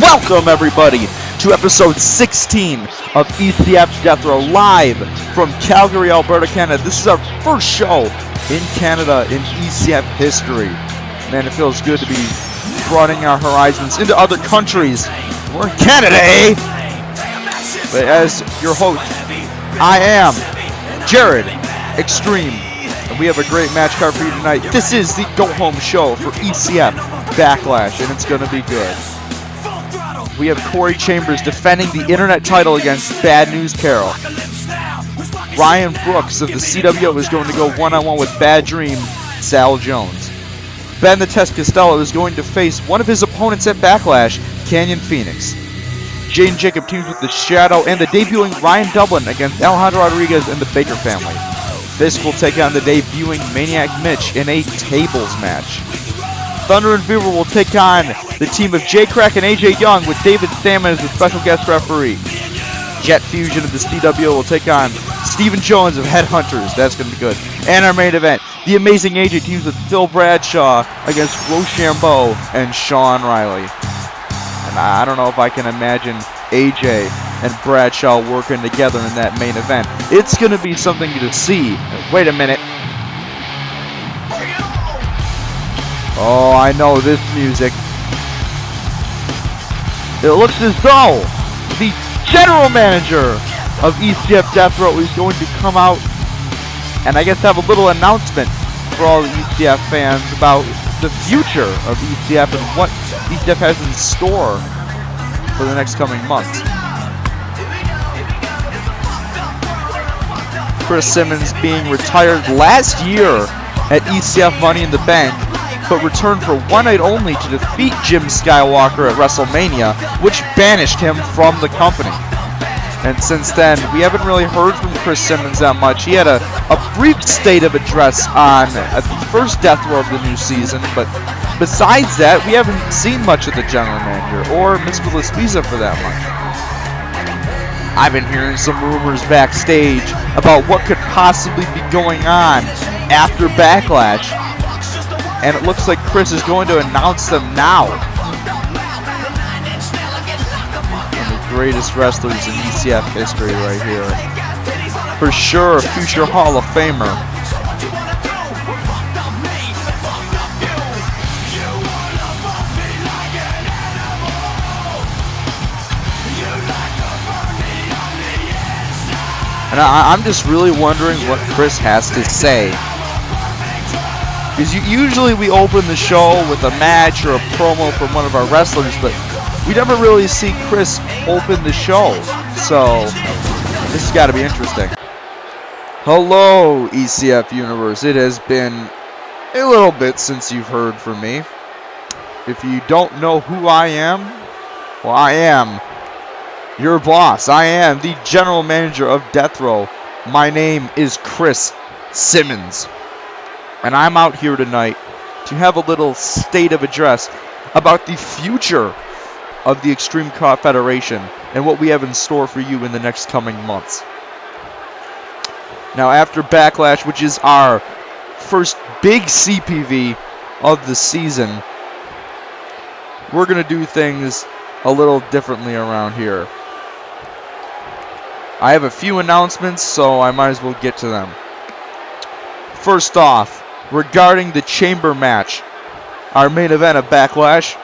Welcome, everybody, to episode 16 of ECF Death Row, live from Calgary, Alberta, Canada. This is our first show in Canada in ECF history. Man, it feels good to be broadening our horizons into other countries. We're in Canada, eh? But as your host, I am Jared Extreme, and we have a great match card for you tonight. This is the go-home show for ECF Backlash, and it's going to be good. We have Corey Chambers defending the internet title against Bad News Carroll. Ryan Brooks of the CWO is going to go one-on-one with Bad Dream Sal Jones. Ben the Test Castello is going to face one of his opponents at Backlash, Kenyon Fenix. Jaden Jacob teams with the Shadow and the debuting Ryan Dublin against Alejandro Rodriguez and the Baker family. Fisk will take on the debuting Maniac Mitch in a tables match. Thunder and Fever will take on the team of Krack and AJ Young with David Sandmen as the special guest referee. Jet Fusion of the CWO will take on Stephen Jones of Headhunters. That's going to be good. And our main event, the Amazing AJ teams with Phil Bradshaw against Shambo and Shawn Riley. And I don't know if I can imagine AJ and Bradshaw working together in that main event. It's going to be something to see. Wait a minute. Oh, I know this music. It looks as though the general manager of ECF Death Row is going to come out and I guess have a little announcement for all the ECF fans about the future of ECF and what ECF has in store for the next coming months. Chris Simmons being retired last year at ECF Money in the Bank, but returned for one night only to defeat Jim Skywalker at WrestleMania, which banished him from the company. And since then, we haven't really heard from Chris Simmons that much. He had a brief state of address on the first Death Row of the new season, but besides that, we haven't seen much of the general manager, or Mr. Laspiza for that much. I've been hearing some rumors backstage about what could possibly be going on after Backlash, and it looks like Chris is going to announce them now. One of the greatest wrestlers in ECF history right here. For sure, a future Hall of Famer. And I'm just really wondering what Chris has to say. Because usually we open the show with a match or a promo from one of our wrestlers, but we never really see Chris open the show. So this has got to be interesting. Hello, ECF Universe. It has been a little bit since you've heard from me. If you don't know who I am, well, I am your boss. I am the general manager of Death Row. My name is Chris Simmons. And I'm out here tonight to have a little state of address about the future of the Extreme Federation and what we have in store for you in the next coming months. Now, after Backlash, which is our first big CPV of the season, we're going to do things a little differently around here. I have a few announcements, so I might as well get to them. First off, regarding the chamber match, our main event of Backlash,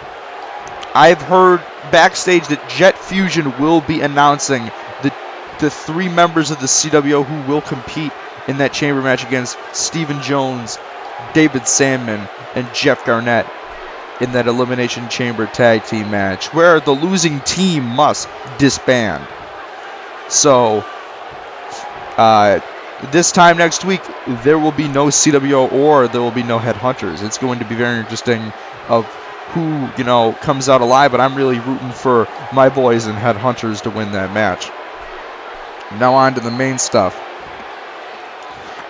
I've heard backstage that Jet Fusion will be announcing the three members of the CWO who will compete in that chamber match against Stephen Jones, David Sandmen, and Jeff Garnett in that Elimination Chamber tag team match, where the losing team must disband. So, this time next week, there will be no CWO or there will be no headhunters. It's going to be very interesting of who, you know, comes out alive, but I'm really rooting for my boys and headhunters to win that match. Now on to the main stuff.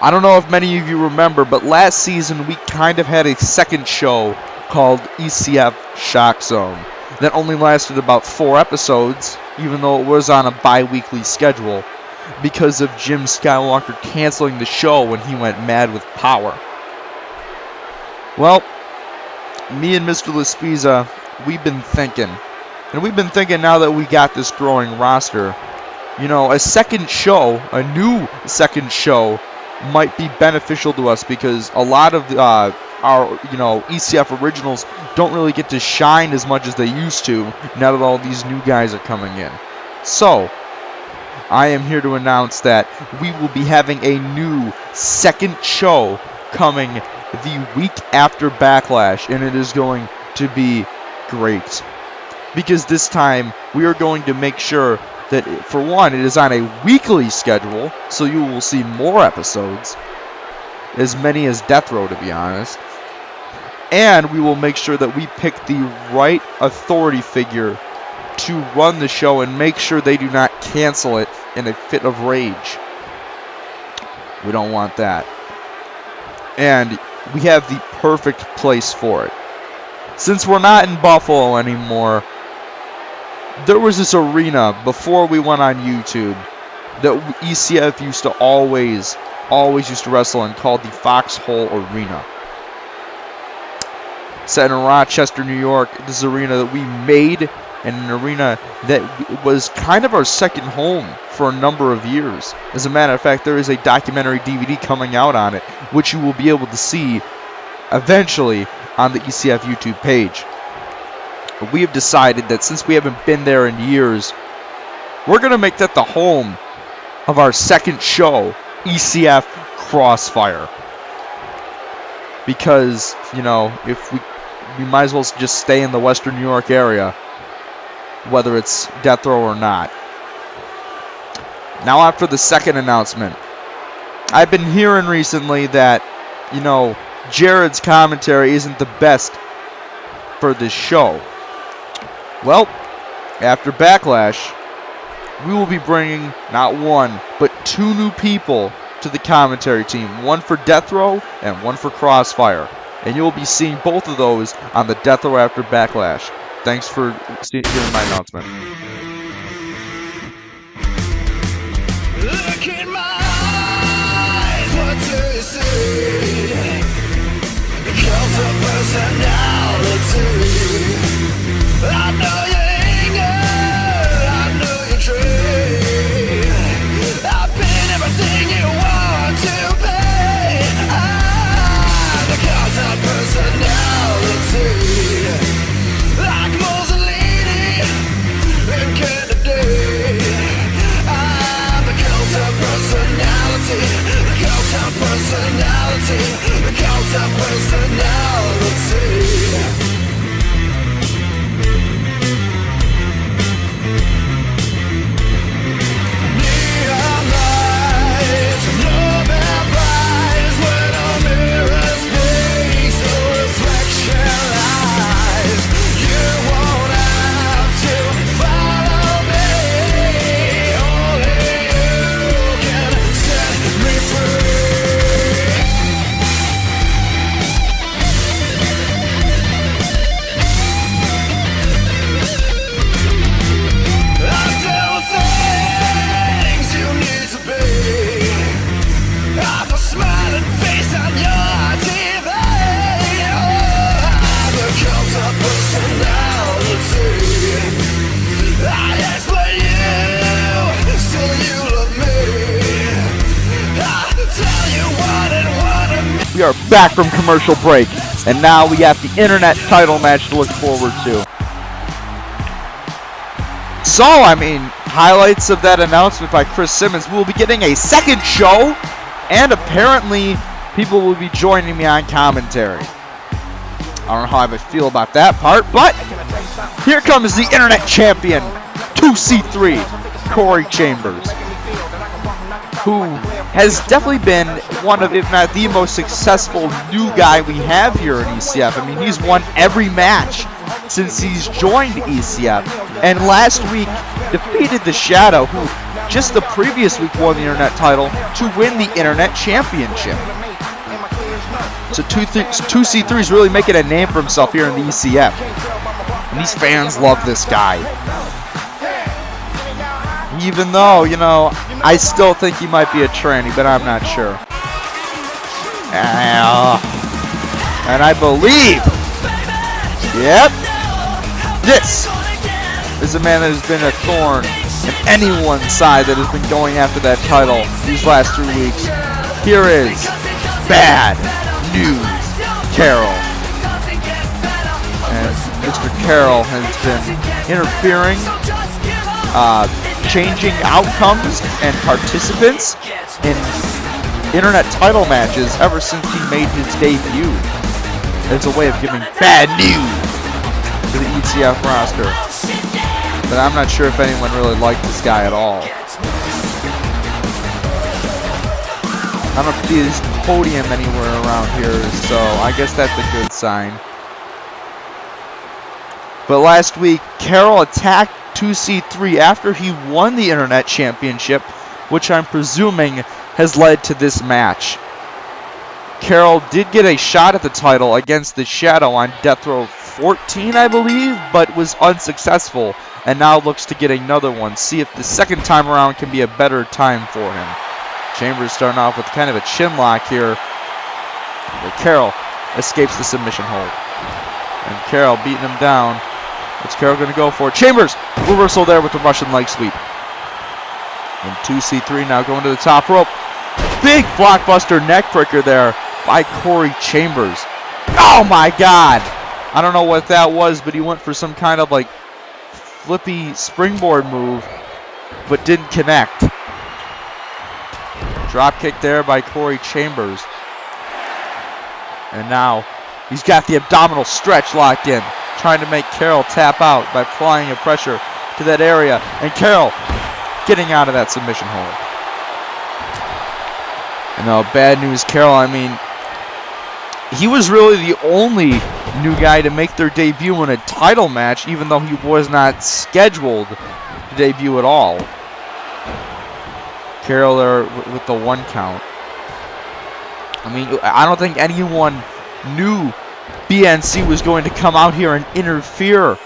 I don't know if many of you remember, but last season we kind of had a second show called ECF Shock Zone that only lasted about 4 episodes, even though it was on a bi-weekly schedule, because of Jim Skywalker canceling the show when he went mad with power. Well, me and Mr. Laspiza, we've been thinking. And we've been thinking now that we got this growing roster, you know, a second show, a new second show, might be beneficial to us because a lot of our, you know, ECF originals don't really get to shine as much as they used to now that all these new guys are coming in. So, I am here to announce that we will be having a new second show coming the week after Backlash, and it is going to be great. Because this time, we are going to make sure that, for one, it is on a weekly schedule, so you will see more episodes. As many as Death Row, to be honest. And we will make sure that we pick the right authority figure to run the show and make sure they do not cancel it in a fit of rage. We don't want that. And we have the perfect place for it. Since we're not in Buffalo anymore, there was this arena before we went on YouTube that ECF used to always used to wrestle in, called the Foxhole Arena. Set in Rochester, New York. This is an arena that we made, and an arena that was kind of our second home for a number of years. As a matter of fact, there is a documentary DVD coming out on it, which you will be able to see eventually on the ECF YouTube page. But we have decided that since we haven't been there in years, we're going to make that the home of our second show, ECF Crossfire. Because, you know, if we might as well just stay in the Western New York area, whether it's Death Row or not. Now after the second announcement, I've been hearing recently that, you know, Jared's commentary isn't the best for this show. Well, after Backlash, we will be bringing not one, but 2 new people to the commentary team. One for Death Row and one for Crossfire. And you'll be seeing both of those on the Death Row After Backlash. Thanks for hearing my announcement. Look in my eyes, what do you see? The cult of personality. I know your anger, I know your trade. I've been everything you want to be. The cult of personality. Like Mussolini and Kennedy. I'm the cult of personality. The cult of personality. The cult of personality. We are back from commercial break, and now we have the internet title match to look forward to. So, I mean, highlights of that announcement by Chris Simmons. We will be getting a second show, and apparently people will be joining me on commentary. I don't know how I feel about that part, but here comes the internet champion, 2C3, Corey Chambers, who has definitely been one of, if not the most successful new guy we have here in ECF. I mean, he's won every match since he's joined ECF, and last week defeated the Shadow, who just the previous week won the Internet title, to win the Internet Championship. So 2C3 is really making a name for himself here in the ECF. And these fans love this guy. Even though, you know, I still think he might be a tranny, but I'm not sure. And I believe, yep, this is a man that has been a thorn in anyone's side that has been going after that title these last 3 weeks. Here is Bad News Carroll. And Mr. Carroll has been interfering, changing outcomes and participants in Internet title matches ever since he made his debut. It's a way of giving bad news to the ECF roster. But I'm not sure if anyone really liked this guy at all. I don't see his podium anywhere around here, so I guess that's a good sign. But last week, Carroll attacked 2C3 after he won the Internet Championship, which I'm presuming has led to this match. Carroll did get a shot at the title against the Shadow on Death Row 14, I believe, but was unsuccessful, and now looks to get another one. See if the second time around can be a better time for him. Chambers starting off with kind of a chin lock here. But Carroll escapes the submission hold. And Carroll beating him down. What's Carroll going to go for? Chambers! Reversal there with the Russian leg sweep. And 2C3 now going to the top rope. Big blockbuster neck breaker there by Corey Chambers. Oh my God! I don't know what that was, but he went for some kind of like flippy springboard move, but didn't connect. Drop kick there by Corey Chambers. And now he's got the abdominal stretch locked in, trying to make Carroll tap out by applying a pressure to that area. And Carroll getting out of that submission hold. And now Bad News Carroll, I mean, he was really the only new guy to make their debut in a title match, even though he was not scheduled to debut at all. Carroll there with the 1 count. I mean, I don't think anyone knew BNC was going to come out here and interfere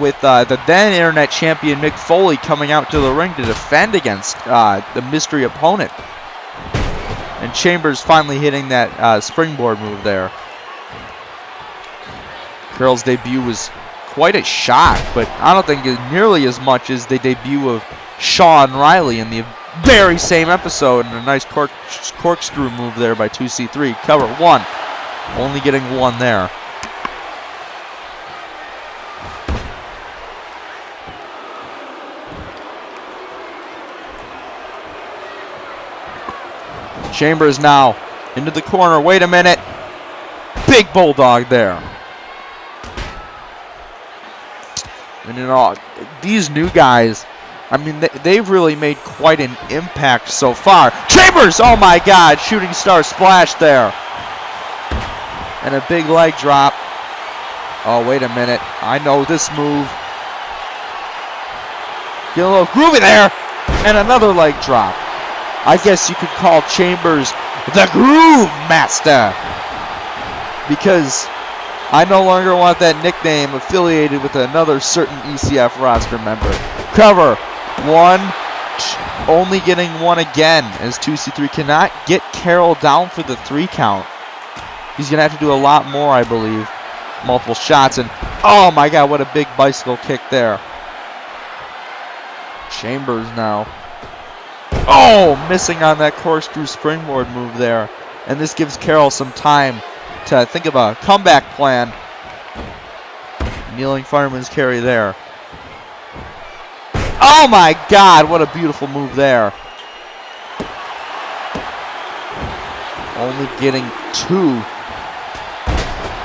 with the then Internet Champion Mick Foley coming out to the ring to defend against the mystery opponent. And Chambers finally hitting that springboard move there. Carroll's debut was quite a shock, but I don't think nearly as much as the debut of Shawn Riley in the very same episode. And a nice corkscrew move there by 2C3. Cover 1. Only getting 1 there. Chambers now into the corner. Wait a minute. Big bulldog there. And you know, these new guys, I mean, they've really made quite an impact so far. Chambers! Oh my God! Shooting star splash there. And a big leg drop. Oh, wait a minute. I know this move. Get a little groovy there. And another leg drop. I guess you could call Chambers the Groove Master. Because I no longer want that nickname affiliated with another certain ECF roster member. Cover 1, only getting 1 again as 2C3 cannot get Carroll down for the 3 count. He's going to have to do a lot more, I believe. Multiple shots, and oh my God, what a big bicycle kick there. Chambers now. Oh, missing on that corkscrew springboard move there. And this gives Carroll some time to think of a comeback plan. Kneeling fireman's carry there. Oh my God, what a beautiful move there. Only getting 2.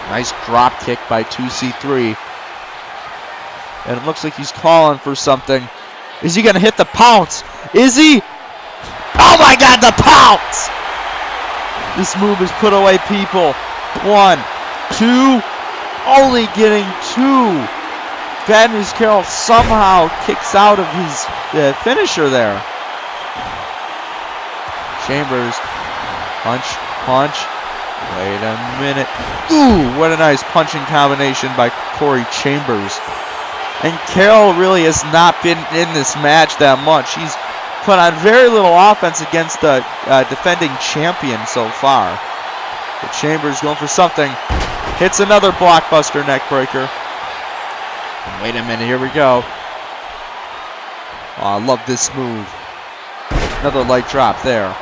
Nice drop kick by 2C3. And it looks like he's calling for something. Is he going to hit the pounce? Is he? Oh my God, the pounce! This move has put away people. 1, 2, only getting 2. Bad News Carroll somehow kicks out of his finisher there. Chambers, punch, punch. Wait a minute. Ooh, what a nice punching combination by Corey Chambers. And Carroll really has not been in this match that much. He's put on very little offense against the defending champion so far. But Chambers going for something. Hits another blockbuster neckbreaker. Wait a minute, here we go. Oh, I love this move. Another light drop there.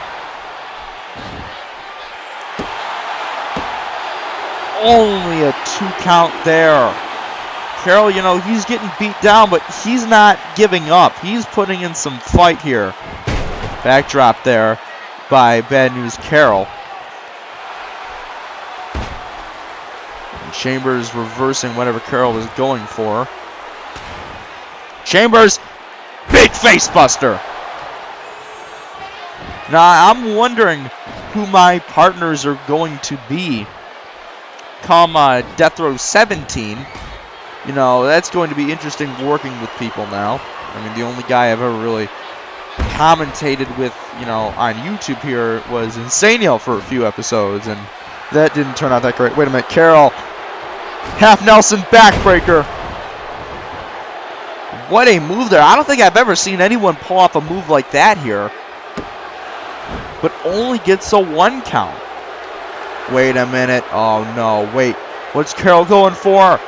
Only a 2 count there. Carroll, you know, he's getting beat down, but he's not giving up. He's putting in some fight here. Backdrop there by Bad News Carroll. And Chambers reversing whatever Carroll was going for. Chambers, big face buster. Now, I'm wondering who my partners are going to be come Death Row 17. You know, that's going to be interesting working with people now. I mean, the only guy I've ever really commentated with, you know, on YouTube here was Insaniel for a few episodes, and that didn't turn out that great. Wait a minute, Carroll. Half Nelson backbreaker. What a move there. I don't think I've ever seen anyone pull off a move like that here. But only gets a 1 count. Wait a minute. Oh, no. Wait. What's Carroll going for?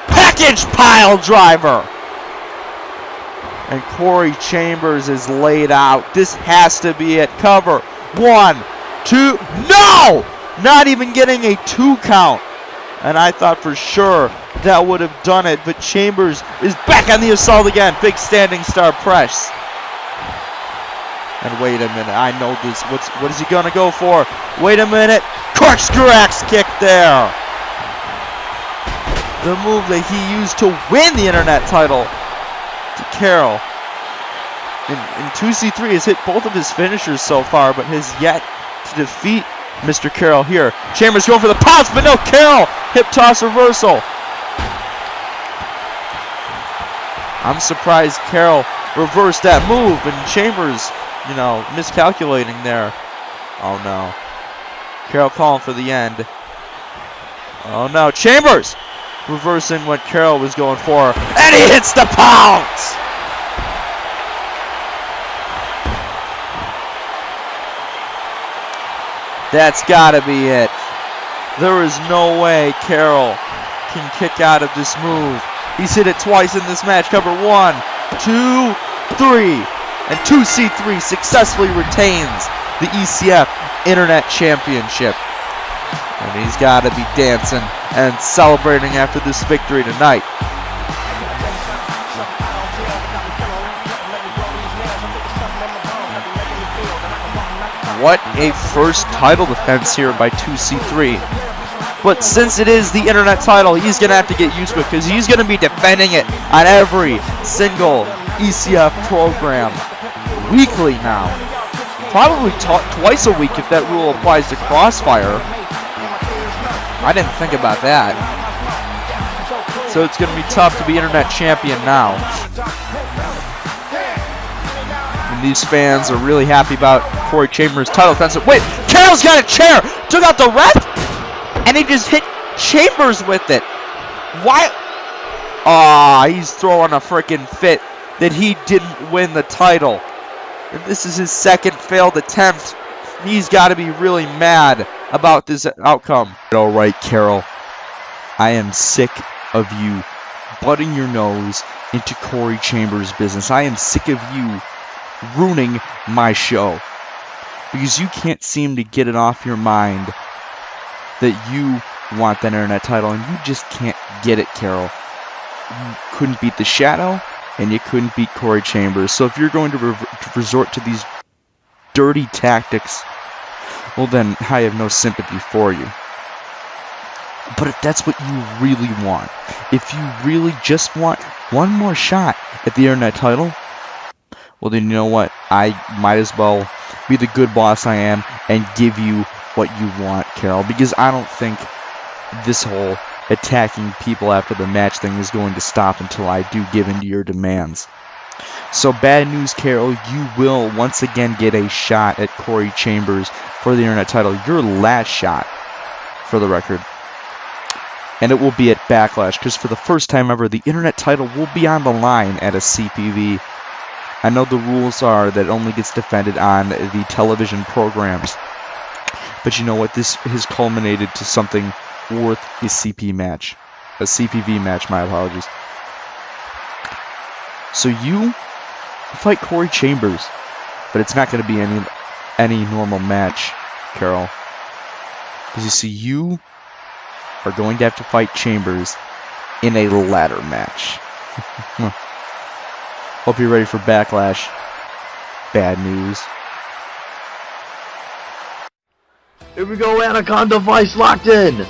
Package pile driver. And Corey Chambers is laid out. This has to be it. Cover. 1, 2. No! Not even getting a 2 count. And I thought for sure that would have done it. But Chambers is back on the assault again. Big standing star press. And wait a minute. I know this. What is he going to go for? Wait a minute. Corkscrew axe kick there. The move that he used to win the internet title to Carroll. And 2C3 has hit both of his finishers so far, but has yet to defeat Mr. Carroll here. Chambers going for the pounce, but no, Carroll! Hip toss reversal. I'm surprised Carroll reversed that move, and Chambers, you know, miscalculating there. Oh no. Carroll calling for the end. Oh no, Chambers! Reversing what Carroll was going for, and he hits the pounce! That's gotta be it. There is no way Carroll can kick out of this move. He's hit it twice in this match. Cover 1, 2, 3. And 2C3 successfully retains the ECF Internet Championship. And he's got to be dancing and celebrating after this victory tonight. What a first title defense here by 2C3. But since it is the internet title, he's going to have to get used to it because he's going to be defending it on every single ECF program weekly now. Probably twice a week if that rule applies to Crossfire. I didn't think about that. So it's going to be tough to be internet champion now. And these fans are really happy about Corey Chambers' title defense. Wait, Carroll's got a chair! Took out the ref? And he just hit Chambers with it. Why? Aw, he's throwing a freaking fit that he didn't win the title. And this is his second failed attempt. He's got to be really mad about this outcome. All right, Carroll. I am sick of you butting your nose into Corey Chambers' business. I am sick of you ruining my show. Because you can't seem to get it off your mind that you want that internet title, and you just can't get it, Carroll. You couldn't beat the Shadow, and you couldn't beat Corey Chambers. So if you're going to resort to these dirty tactics, well then, I have no sympathy for you. But if that's what you really want, if you really just want one more shot at the internet title, well then you know what? I might as well be the good boss I am, and give you what you want, Carroll. Because I don't think this whole attacking people after the match thing is going to stop until I do give in to your demands. So bad news, Carroll, you will once again get a shot at Corey Chambers for the internet title. Your last shot, for the record. And it will be at Backlash, because for the first time ever, the internet title will be on the line at a CPV. I know the rules are that it only gets defended on the television programs. But you know what? This has culminated to something worth a CP match. A CPV match, my apologies. So you fight Corey Chambers, but it's not going to be any normal match, Carroll. Because you see, you are going to have to fight Chambers in a ladder match. Hope you're ready for Backlash. Bad news. Here we go, Anaconda Vice locked in.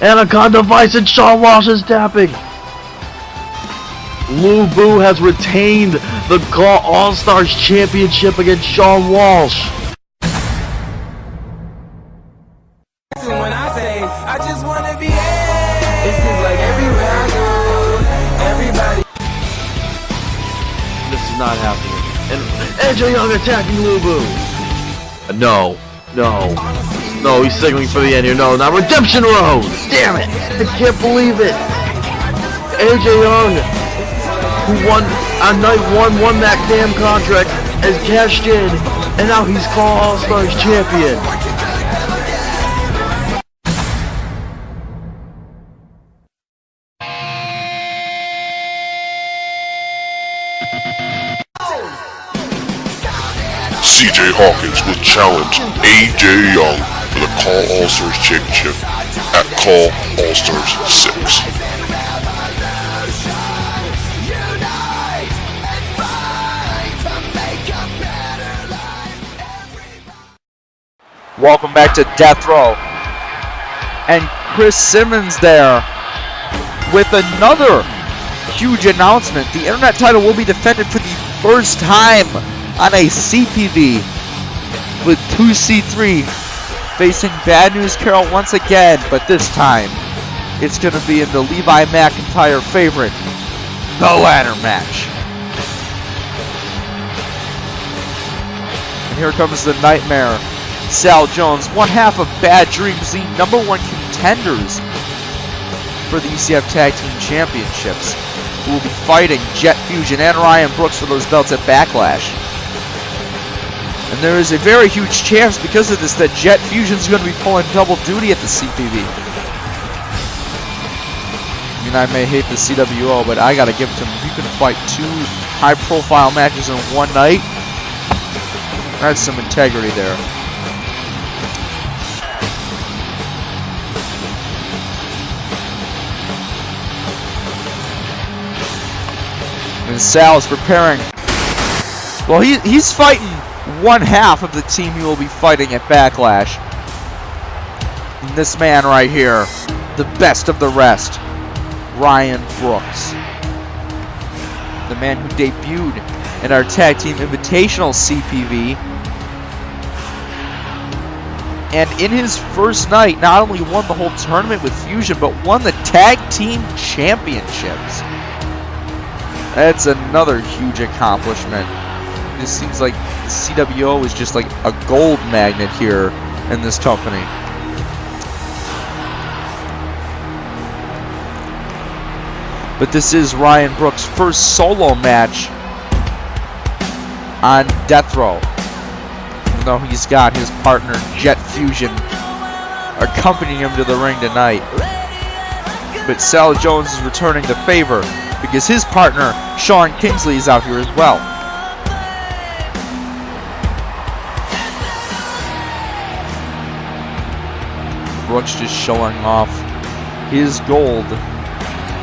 Anaconda Vice and Shawn Walsh is tapping. Lou Boo has retained the Call All-Stars Championship against Shawn Walsh. When I say I just wanna be it seems like everywhere I go, everybody. This is not happening. And AJ Young attacking Lou Boo. No, he's signaling for the end here. No, not Redemption Road. Damn it! I can't believe it. AJ Young, who won on night one, won that damn contract, has cashed in, and now he's Call All-Stars champion. CJ Hawkins will challenge AJ Young for the Call All-Stars Championship at Call All-Stars 6. Welcome back to Death Row. And Chris Simmons there with another huge announcement. The internet title will be defended for the first time on a CPV with 2C3 facing Bad News Carroll once again, but this time it's going to be in the Levi McIntyre favorite, the ladder match. And here comes the Nightmare, Sal Jones, one half of Bad Dreams, the #1 contenders for the ECF Tag Team Championships, who will be fighting Jet Fusion and Ryan Brooks for those belts at Backlash. And there is a very huge chance because of this that Jet Fusion is going to be pulling double duty at the CPV. I mean, I may hate the CWO, but I got to give it to him. If you can fight two high-profile matches in one night, that's some integrity there. And Sal's preparing. Well, he's fighting one half of the team he will be fighting at Backlash. And this man right here, the best of the rest, Ryan Brooks. The man who debuted in our Tag Team Invitational CPV. And in his first night, not only won the whole tournament with Fusion, but won the Tag Team Championships. That's another huge accomplishment. It seems like the CWO is just like a gold magnet here in this company. But this is Ryan Brooks' first solo match on Death Row. Even though he's got his partner Jet Fusion accompanying him to the ring tonight. But Sal Jones is returning the favor because his partner Shawn Kingsley is out here as well. Brooks just showing off his gold.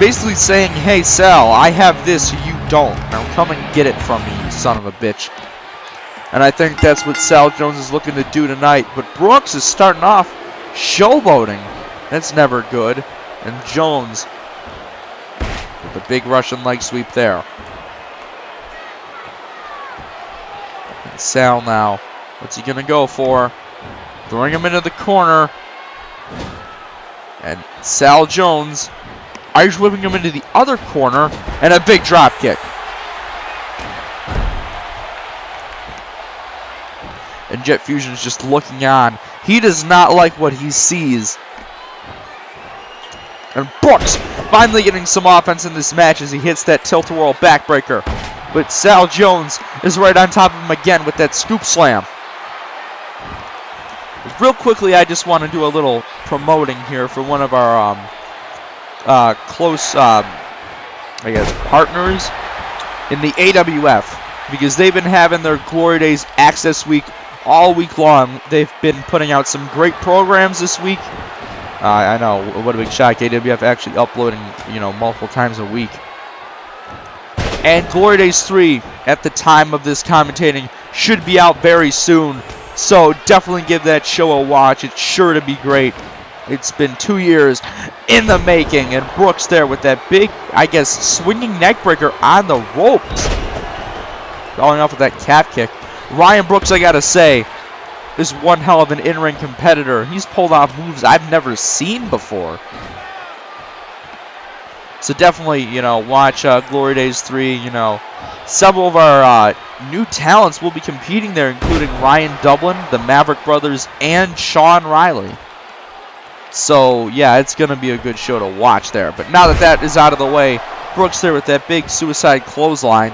Basically saying, hey Sal, I have this, you don't. Now come and get it from me, you son of a bitch. And I think that's what Sal Jones is looking to do tonight. But Brooks is starting off showboating. That's never good. And Jones with the big Russian leg sweep there. Sal now. What's he going to go for? Throwing him into the corner. And Sal Jones Irish whipping him into the other corner. And a big drop kick. And Jet Fusion is just looking on. He does not like what he sees. And Brooks finally getting some offense in this match as he hits that tilt-a-whirl backbreaker. But Sal Jones is right on top of him again with that scoop slam. Real quickly, I just want to do a little promoting here for one of our close, I guess, partners in the AWF. Because they've been having their Glory Days Access Week all week long. They've been putting out some great programs this week. I know, what a big shock. AWF actually uploading, multiple times a week. And Glory Days 3, at the time of this commentating, should be out very soon. So definitely give that show a watch. It's sure to be great. It's been 2 years in the making. And Brooks there with that big, I guess, swinging neckbreaker on the ropes. Following off with that calf kick. Ryan Brooks, I gotta say, is one hell of an in-ring competitor. He's pulled off moves I've never seen before. So definitely, watch Glory Days 3. Several of our new talents will be competing there, including Ryan Dublin, the Maverick Brothers, and Shawn Riley. So, yeah, it's going to be a good show to watch there. But now that that is out of the way, Brooks there with that big suicide clothesline.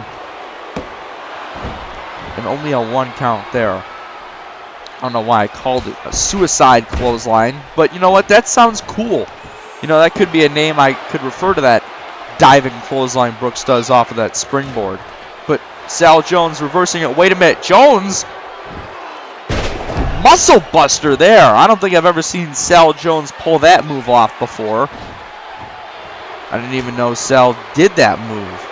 And only a 1 count there. I don't know why I called it a suicide clothesline. But you know what? That sounds cool. That could be a name I could refer to that diving clothesline Brooks does off of that springboard. But Sal Jones reversing it. Wait a minute. Jones? Muscle buster there. I don't think I've ever seen Sal Jones pull that move off before. I didn't even know Sal did that move.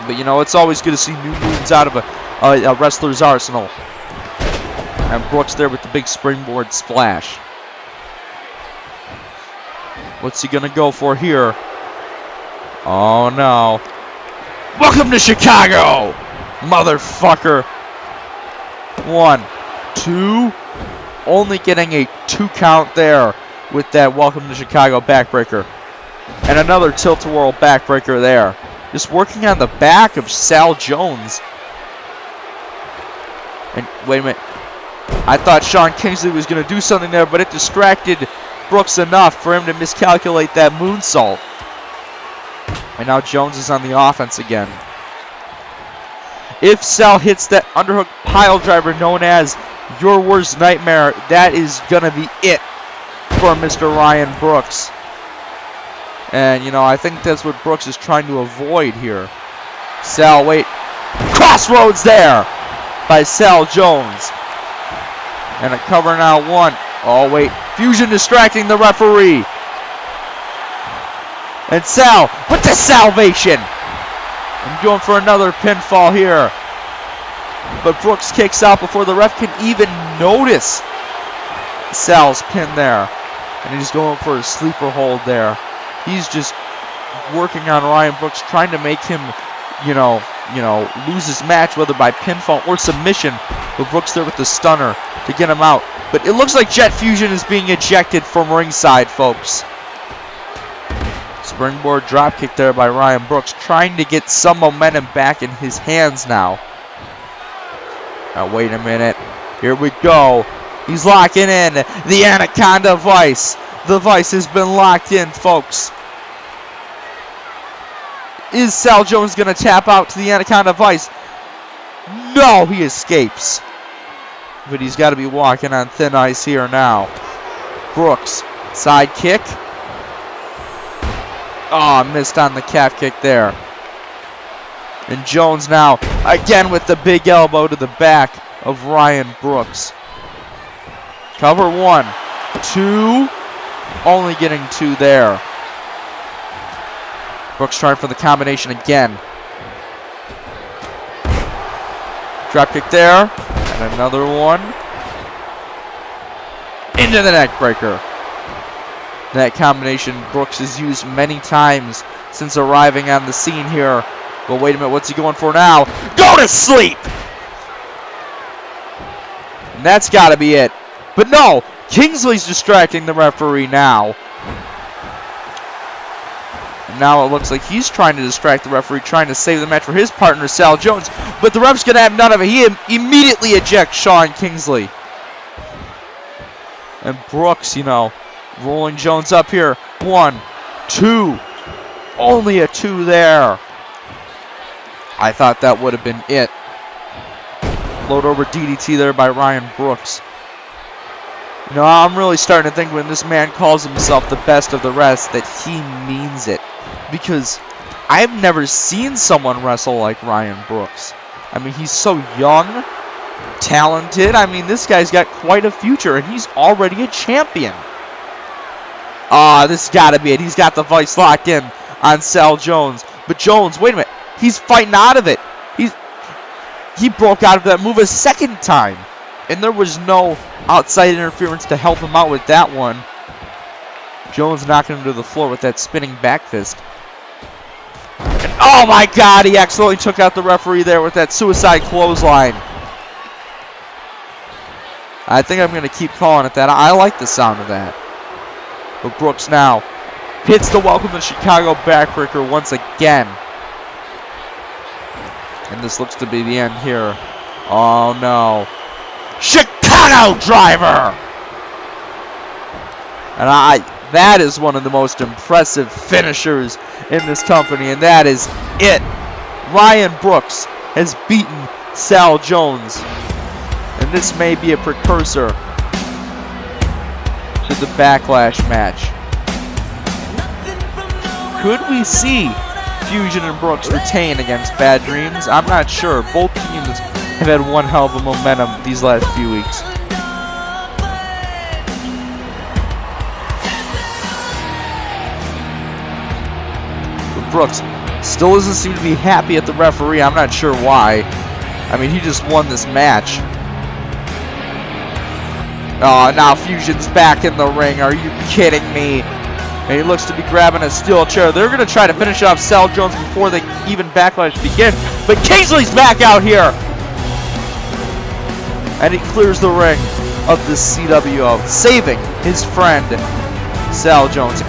But, it's always good to see new moves out of a wrestler's arsenal. And Brooks there with the big springboard splash. What's he going to go for here? Oh, no. Welcome to Chicago, motherfucker. 1, 2. Only getting a 2 count there with that Welcome to Chicago backbreaker. And another tilt-a-whirl backbreaker there. Just working on the back of Sal Jones. And wait a minute. I thought Sean Kingsley was going to do something there, but it distracted Brooks enough for him to miscalculate that moonsault. And now Jones is on the offense again. If Sal hits that underhook pile driver known as your worst nightmare, that is going to be it for Mr. Ryan Brooks. And, I think that's what Brooks is trying to avoid here. Sal, wait. Crossroads there by Sal Jones. And a cover now 1. Oh, wait. Fusion distracting the referee. And Sal with the salvation. I'm going for another pinfall here. But Brooks kicks out before the ref can even notice Sal's pin there. And he's going for a sleeper hold there. He's just working on Ryan Brooks, trying to make him, lose his match, whether by pinfall or submission. But Brooks there with the stunner to get him out. But it looks like Jet Fusion is being ejected from ringside, folks. Springboard dropkick there by Ryan Brooks, trying to get some momentum back in his hands now. Now, wait a minute. Here we go. He's locking in the Anaconda Vice. The Vice has been locked in, folks. Is Sal Jones going to tap out to the Anaconda Vice? No, he escapes. But he's got to be walking on thin ice here now. Brooks, side kick. Oh, missed on the calf kick there. And Jones now, again with the big elbow to the back of Ryan Brooks. Cover 1, 2. Only getting 2 there. Brooks trying for the combination again. Drop kick there. And another one. Into the neck breaker. That combination Brooks has used many times since arriving on the scene here. But wait a minute, what's he going for now? Go to sleep! And that's got to be it. But no, Kingsley's distracting the referee now. And now it looks like he's trying to distract the referee, trying to save the match for his partner, Sal Jones. But the ref's going to have none of it. He immediately ejects Shawn Kingsley. And Brooks, you know, rolling Jones up here. 1, 2. Only a 2 there. I thought that would have been it. Float over DDT there by Ryan Brooks. You know, I'm really starting to think when this man calls himself the best of the rest that he means it. Because I've never seen someone wrestle like Ryan Brooks. I mean, he's so young, talented. I mean, this guy's got quite a future, and he's already a champion. This has got to be it. He's got the vice locked in on Sal Jones. But Jones, wait a minute. He's fighting out of it. He broke out of that move a second time. And there was no outside interference to help him out with that one. Jones knocking him to the floor with that spinning back fist. And oh my God, he accidentally took out the referee there with that suicide clothesline. I think I'm going to keep calling it that. I like the sound of that. But Brooks now hits the Welcome to Chicago backbreaker once again. And this looks to be the end here. Oh no. Chicago driver! And that is one of the most impressive finishers in this company, and that is it. Ryan Brooks has beaten Sal Jones. And this may be a precursor to the Backlash match. Could we see Fusion and Brooks retain against Bad Dreams? I'm not sure. Both teams have had one hell of a momentum these last few weeks. But Brooks still doesn't seem to be happy at the referee. I'm not sure why. I mean, he just won this match. Oh, now Fusion's back in the ring. Are you kidding me? And he looks to be grabbing a steel chair. They're going to try to finish off Sal Jones before they even Backlash begin. But Kingsley's back out here. And he clears the ring of the CWO, saving his friend, Sal Jones.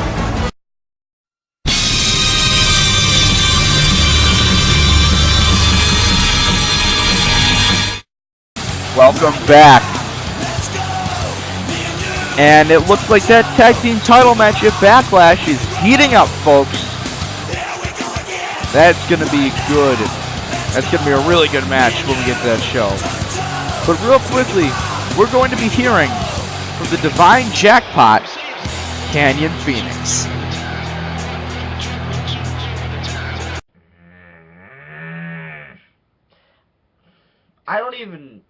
Welcome back. And it looks like that tag team title match at Backlash is heating up, folks. That's going to be good. That's going to be a really good match when we get to that show. But real quickly, we're going to be hearing from the Divine Jackpot, Kenyon Fenix. I don't even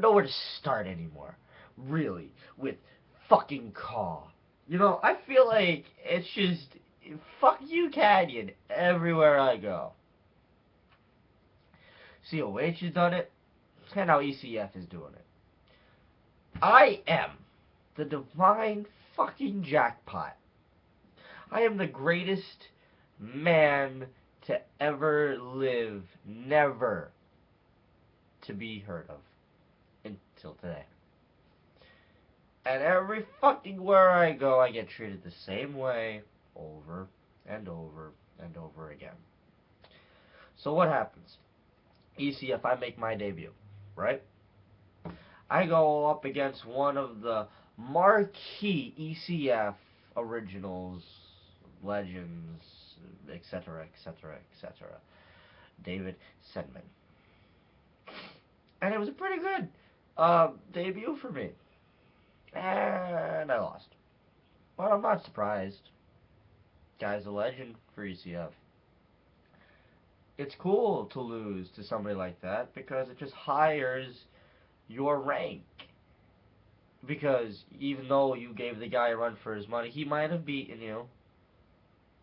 know where to start anymore, really, with fucking Call. You know, I feel like it's just, fuck you, Kenyon, everywhere I go. COH has done it, and now ECF is doing it. I am the Divine fucking Jackpot. I am the greatest man to ever live, never to be heard of until today. And every fucking where I go, I get treated the same way over and over and over again. So what happens? ECF, I make my debut, right? I go up against one of the marquee ECF originals, legends, etc., etc., etc. David Sandmen. And it was a pretty good debut for me. And I lost. But I'm not surprised. Guy's a legend for ECF. It's cool to lose to somebody like that because it just hires your rank. Because even though you gave the guy a run for his money, he might have beaten you,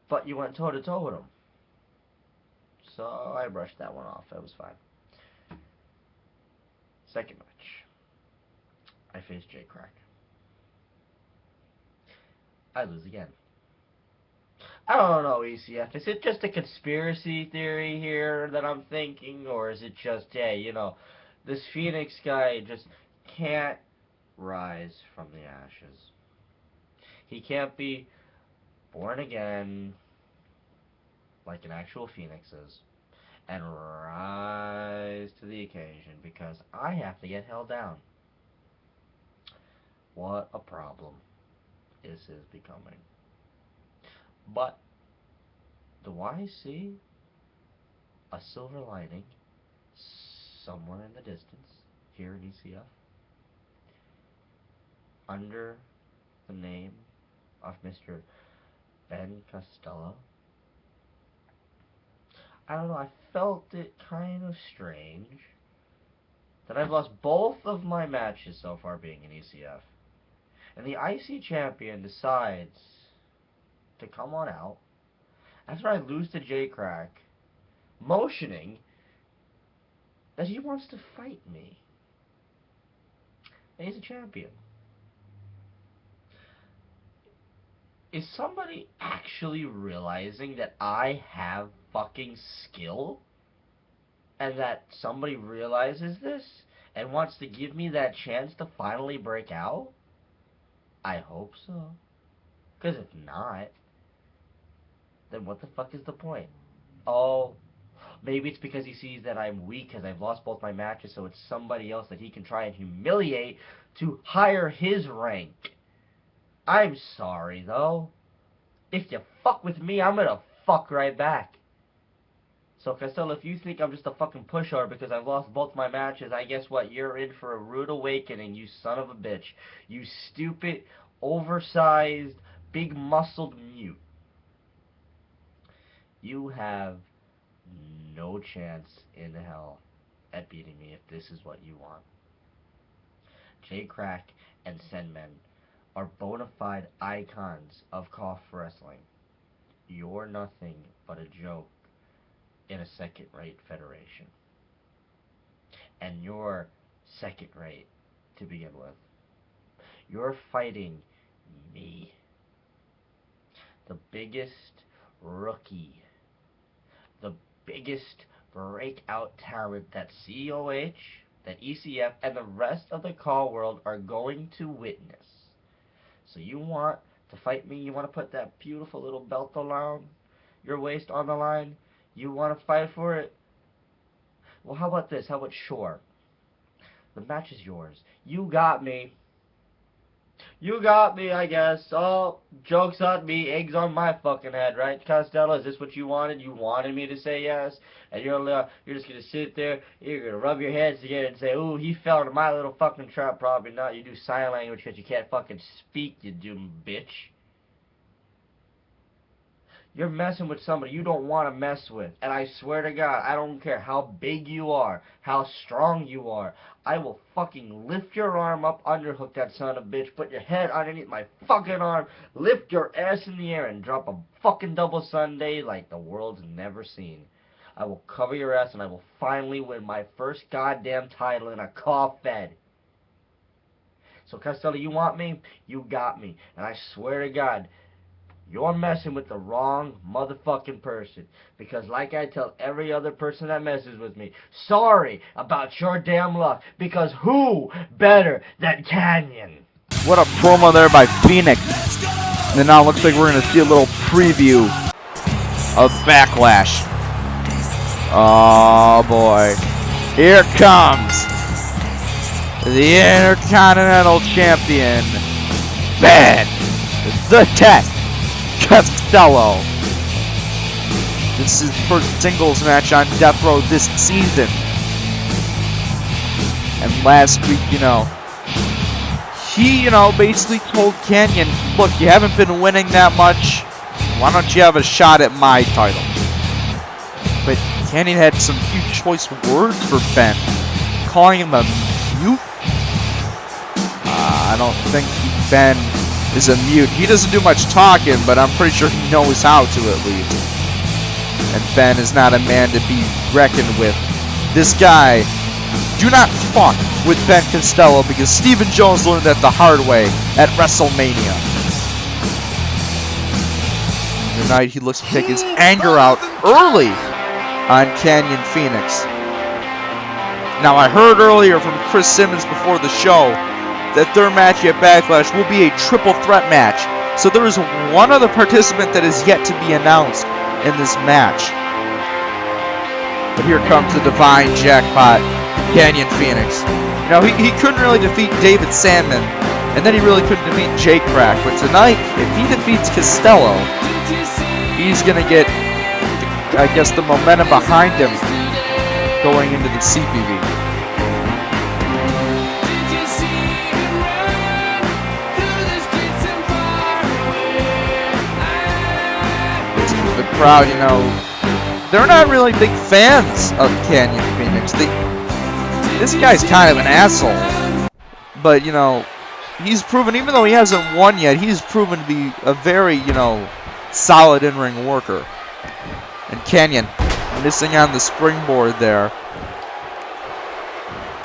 but you went toe-to-toe with him. So I brushed that one off. That was fine. Second match. I faced Krack. I lose again. I don't know, ECF. Is it just a conspiracy theory here that I'm thinking? Or is it just, hey, you know, This Fenix guy just can't rise from the ashes. He can't be born again like an actual Phoenix is and rise to the occasion because I have to get held down. What a problem this is becoming. But do I see a silver lining somewhere in the distance here in ECF under the name of Mr. Ben Castello? I don't know, I felt it kind of strange that I've lost both of my matches so far being in ECF. And the IC champion decides to come on out after I lose to Krack, motioning that he wants to fight me. And he's a champion. Is somebody actually realizing that I have fucking skill? And that somebody realizes this and wants to give me that chance to finally break out? I hope so. Because if not, then what the fuck is the point? Oh, maybe it's because he sees that I'm weak because I've lost both my matches, so it's somebody else that he can try and humiliate to higher his rank. I'm sorry, though. If you fuck with me, I'm gonna fuck right back. So, Castello, if you think I'm just a fucking pushover because I've lost both my matches, I guess what? You're in for a rude awakening, you son of a bitch. You stupid, oversized, big-muscled mute. You have no chance in hell at beating me if this is what you want. Krack and Sandmen are bona fide icons of Cough Wrestling. You're nothing but a joke in a second-rate federation. And you're second-rate to begin with. You're fighting me. The biggest rookie. The biggest breakout talent that COH, that ECF, and the rest of the call world are going to witness. So you want to fight me? You want to put that beautiful little belt around your waist on the line? You want to fight for it? Well, how about this? How about sure? The match is yours. You got me. You got me, I guess. Oh, joke's on me, eggs on my fucking head, right, Castello? Is this what you wanted? You wanted me to say yes? And you're just going to sit there, you're going to rub your heads together and say, ooh, he fell into my little fucking trap. Probably not. You do sign language because you can't fucking speak, you dumb bitch. You're messing with somebody you don't want to mess with. And I swear to God, I don't care how big you are, how strong you are. I will fucking lift your arm up, underhook that son of a bitch, put your head underneath my fucking arm, lift your ass in the air, and drop a fucking double Sunday like the world's never seen. I will cover your ass, and I will finally win my first goddamn title in a cough fed. So, Castello, you want me? You got me. And I swear to God, you're messing with the wrong motherfucking person. Because like I tell every other person that messes with me, sorry about your damn luck. Because who better than Kenyon? What a promo there by Fenix. And then now it looks like we're going to see a little preview of Backlash. Oh boy. Here comes the Intercontinental Champion, Ben the Tech Castello. This is his first singles match on Death Row this season. And last week, he, basically told Kenyon, look, you haven't been winning that much. Why don't you have a shot at my title? But Kenyon had some few choice words for Ben, calling him a mute. I don't think Ben is a mute. He doesn't do much talking, but I'm pretty sure he knows how to at least. And Ben is not a man to be reckoned with. This guy, do not fuck with Ben Castello because Stephen Jones learned that the hard way at WrestleMania. Tonight he looks to take his anger out early on Kenyon Fenix. Now, I heard earlier from Chris Simmons before the show that their match at Backlash will be a triple threat match. So there is one other participant that is yet to be announced in this match. But here comes the divine Jackpot, Kenyon Fenix. Now, he couldn't really defeat David Sandmen, and then he really couldn't defeat Krack. But tonight, if he defeats Castello, he's going to get, I guess, the momentum behind him going into the CPV. The crowd, you know, they're not really big fans of Kenyon Fenix. This guy's kind of an asshole. But, you know, he's proven, even though he hasn't won yet, he's proven to be a very, you know, solid in-ring worker. And Kenyon missing on the springboard there.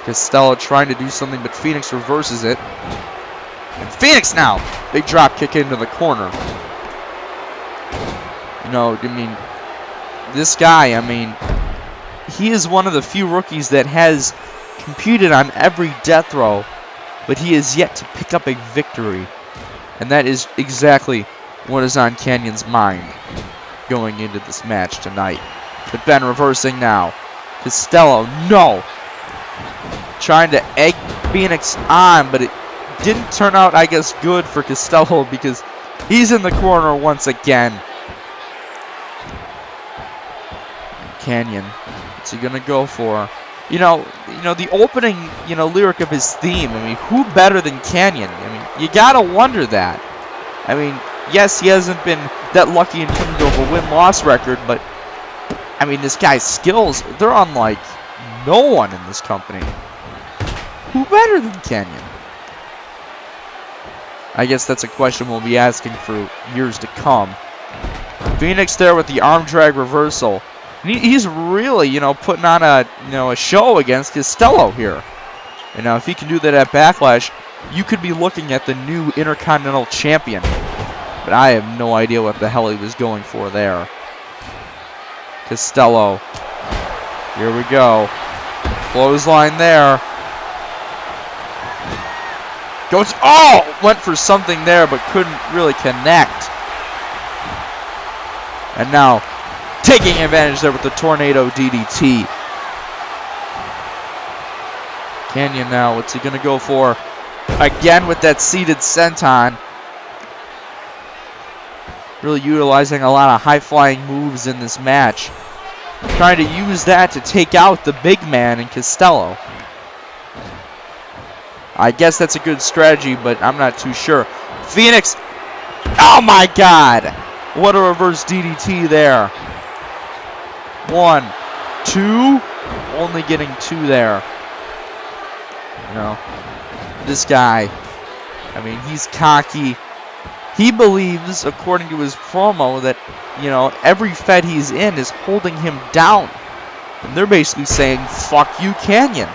Castello trying to do something, but Fenix reverses it. And Fenix now! Big drop kick into the corner. You know, I mean, this guy, I mean, he is one of the few rookies that has competed on every death row, but he is yet to pick up a victory. And that is exactly what is on Kenyon's mind going into this match tonight. But Ben reversing now. Castello, no! Trying to egg Fenix on, but it didn't turn out, I guess, good for Castello because he's in the corner once again. Kenyon, what's he gonna go for? You know, the opening, you know, lyric of his theme. I mean, who better than Kenyon? I mean, you gotta wonder that. I mean, yes, he hasn't been that lucky in coming to a win-loss record, but I mean, this guy's skills, they're unlike no one in this company. Who better than Kenyon? I guess that's a question we'll be asking for years to come. Fenix there with the arm drag reversal. He's really, you know, putting on a show against Castello here. And now if he can do that at Backlash, you could be looking at the new Intercontinental Champion. But I have no idea what the hell he was going for there. Castello. Here we go. Clothesline there. Goes, oh! Went for something there, but couldn't really connect. And now, taking advantage there with the Tornado DDT. Kenyon now, what's he going to go for? Again with that seated senton. Really utilizing a lot of high-flying moves in this match. Trying to use that to take out the big man in Castello. I guess that's a good strategy, but I'm not too sure. Fenix! Oh my god! What a reverse DDT there. 1, 2, only getting 2 there. You know, this guy, I mean, he's cocky. He believes, according to his promo, that, you know, every Fed he's in is holding him down. And they're basically saying, fuck you, Kenyon.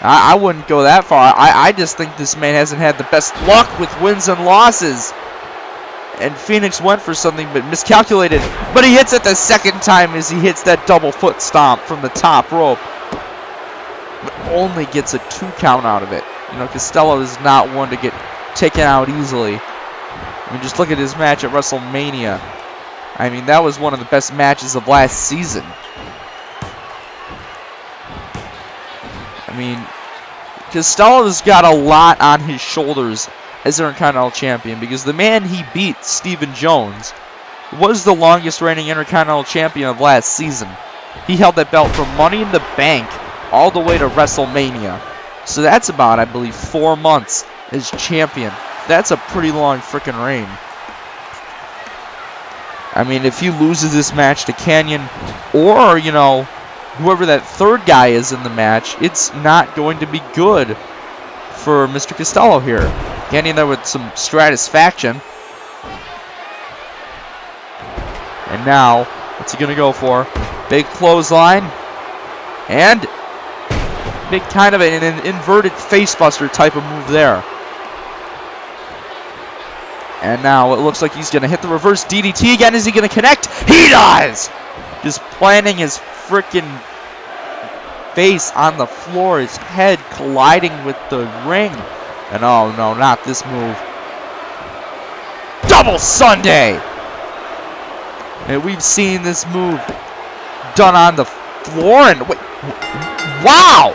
I wouldn't go that far. I just think this man hasn't had the best luck with wins and losses. And Fenix went for something but miscalculated. But he hits it the second time as he hits that double foot stomp from the top rope. But only gets a 2 count out of it. You know, Castello is not one to get taken out easily. I mean, just look at his match at WrestleMania. I mean, that was one of the best matches of last season. I mean, Castello's got a lot on his shoulders as Intercontinental Champion because the man he beat, Stephen Jones, was the longest reigning Intercontinental Champion of last season. He held that belt from Money in the Bank all the way to WrestleMania. So that's about, I believe, 4 months as champion. That's a pretty long freaking reign. I mean, if he loses this match to Kenyon or, you know, whoever that third guy is in the match, it's not going to be good for Mr. Castello here. Kenyon there with some satisfaction. And now, what's he going to go for? Big clothesline. And big kind of an inverted facebuster type of move there. And now it looks like he's going to hit the reverse DDT again. Is he going to connect? He does! Just planting his freaking face on the floor, his head colliding with the ring. And oh no, not this move. Double Sunday! And we've seen this move done on the floor, and wait, wow!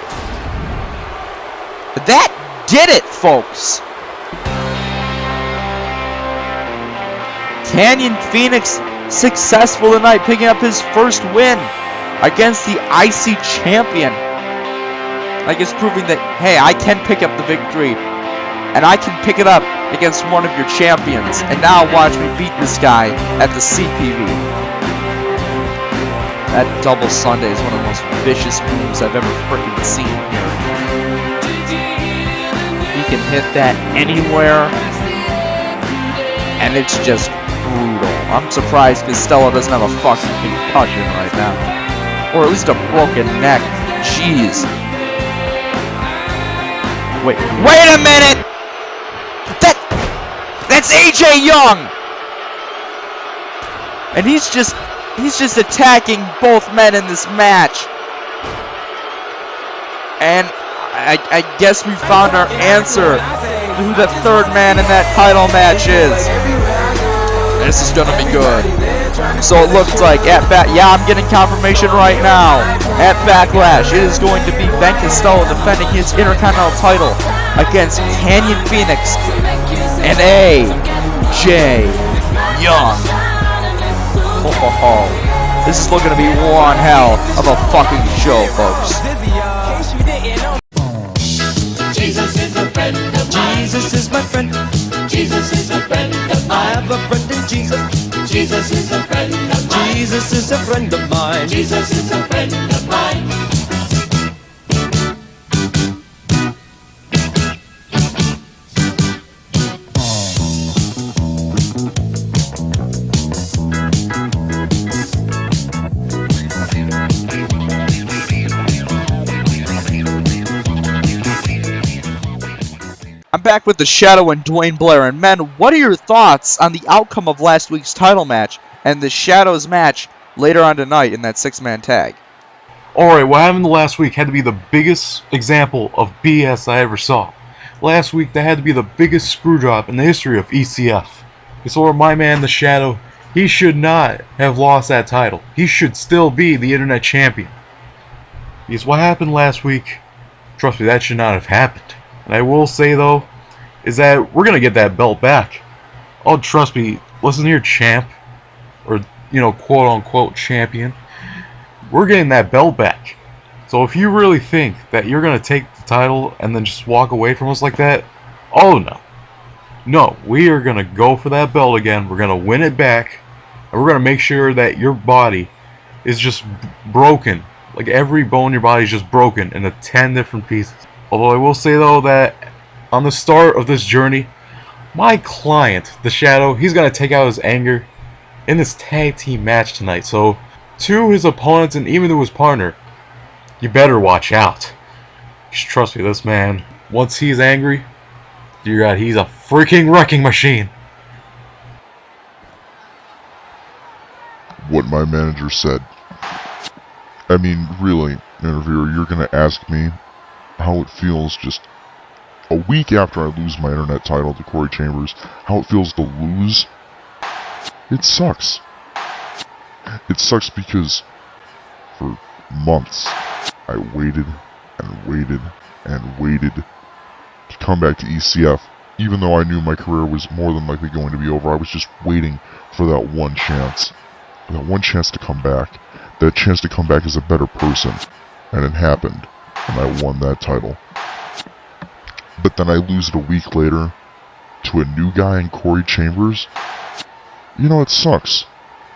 That did it, folks. Kenyon Fenix successful tonight, picking up his first win against the IC champion. I guess proving that, hey, I can pick up the victory, and I can pick it up against one of your champions. And now watch me beat this guy at the CPV. That double Sunday is one of the most vicious moves I've ever freaking seen here. He can hit that anywhere, and it's just brutal. I'm surprised Castello doesn't have a fucking concussion right now. Or at least a broken neck. Jeez. Wait a minute! That's AJ Young! And he's just attacking both men in this match. And I guess we found our answer to who the third man in that title match is. This is gonna be good. So it looks like yeah, I'm getting confirmation right now. At Backlash, it is going to be Ben Castello defending his Intercontinental title against Kenyon Fenix and AJ Young. Oh, this is looking to be one hell of a fucking show, folks. Jesus is a friend of mine. Jesus is my friend. Jesus is a friend of mine. I have a friend in Jesus. Jesus is a friend of mine. Jesus is a friend of mine. Jesus is a friend of mine. I'm back with the Shadow and Dwayne Blair. And men, what are your thoughts on the outcome of last week's title match and the Shadow's match later on tonight in that 6-man tag? Alright, what happened last week had to be the biggest example of BS I ever saw. Last week, that had to be the biggest screw job in the history of ECF. So my man, the Shadow, he should not have lost that title. He should still be the Internet Champion. Because what happened last week, trust me, that should not have happened. And I will say, though, is that we're going to get that belt back. Oh, trust me, listen here, champ. Or, you know, quote-unquote champion. We're getting that belt back. So if you really think that you're going to take the title and then just walk away from us like that, oh no. No, we are going to go for that belt again. We're going to win it back. And we're going to make sure that your body is just broken. Like every bone in your body is just broken into 10 different pieces. Although I will say, though, that on the start of this journey, my client, the Shadow, he's going to take out his anger in this tag team match tonight. So, to his opponents and even to his partner, you better watch out. Just trust me, this man, once he's angry, dear God, he's a freaking wrecking machine. What my manager said. I mean, really, interviewer, you're going to ask me how it feels just a week after I lose my internet title to Corey Chambers, how it feels to lose. It sucks. It sucks because for months I waited and waited and waited to come back to ECF. Even though I knew my career was more than likely going to be over, I was just waiting for that one chance. That one chance to come back. That chance to come back as a better person. And it happened. And I won that title. But then I lose it a week later to a new guy in Corey Chambers. You know, it sucks.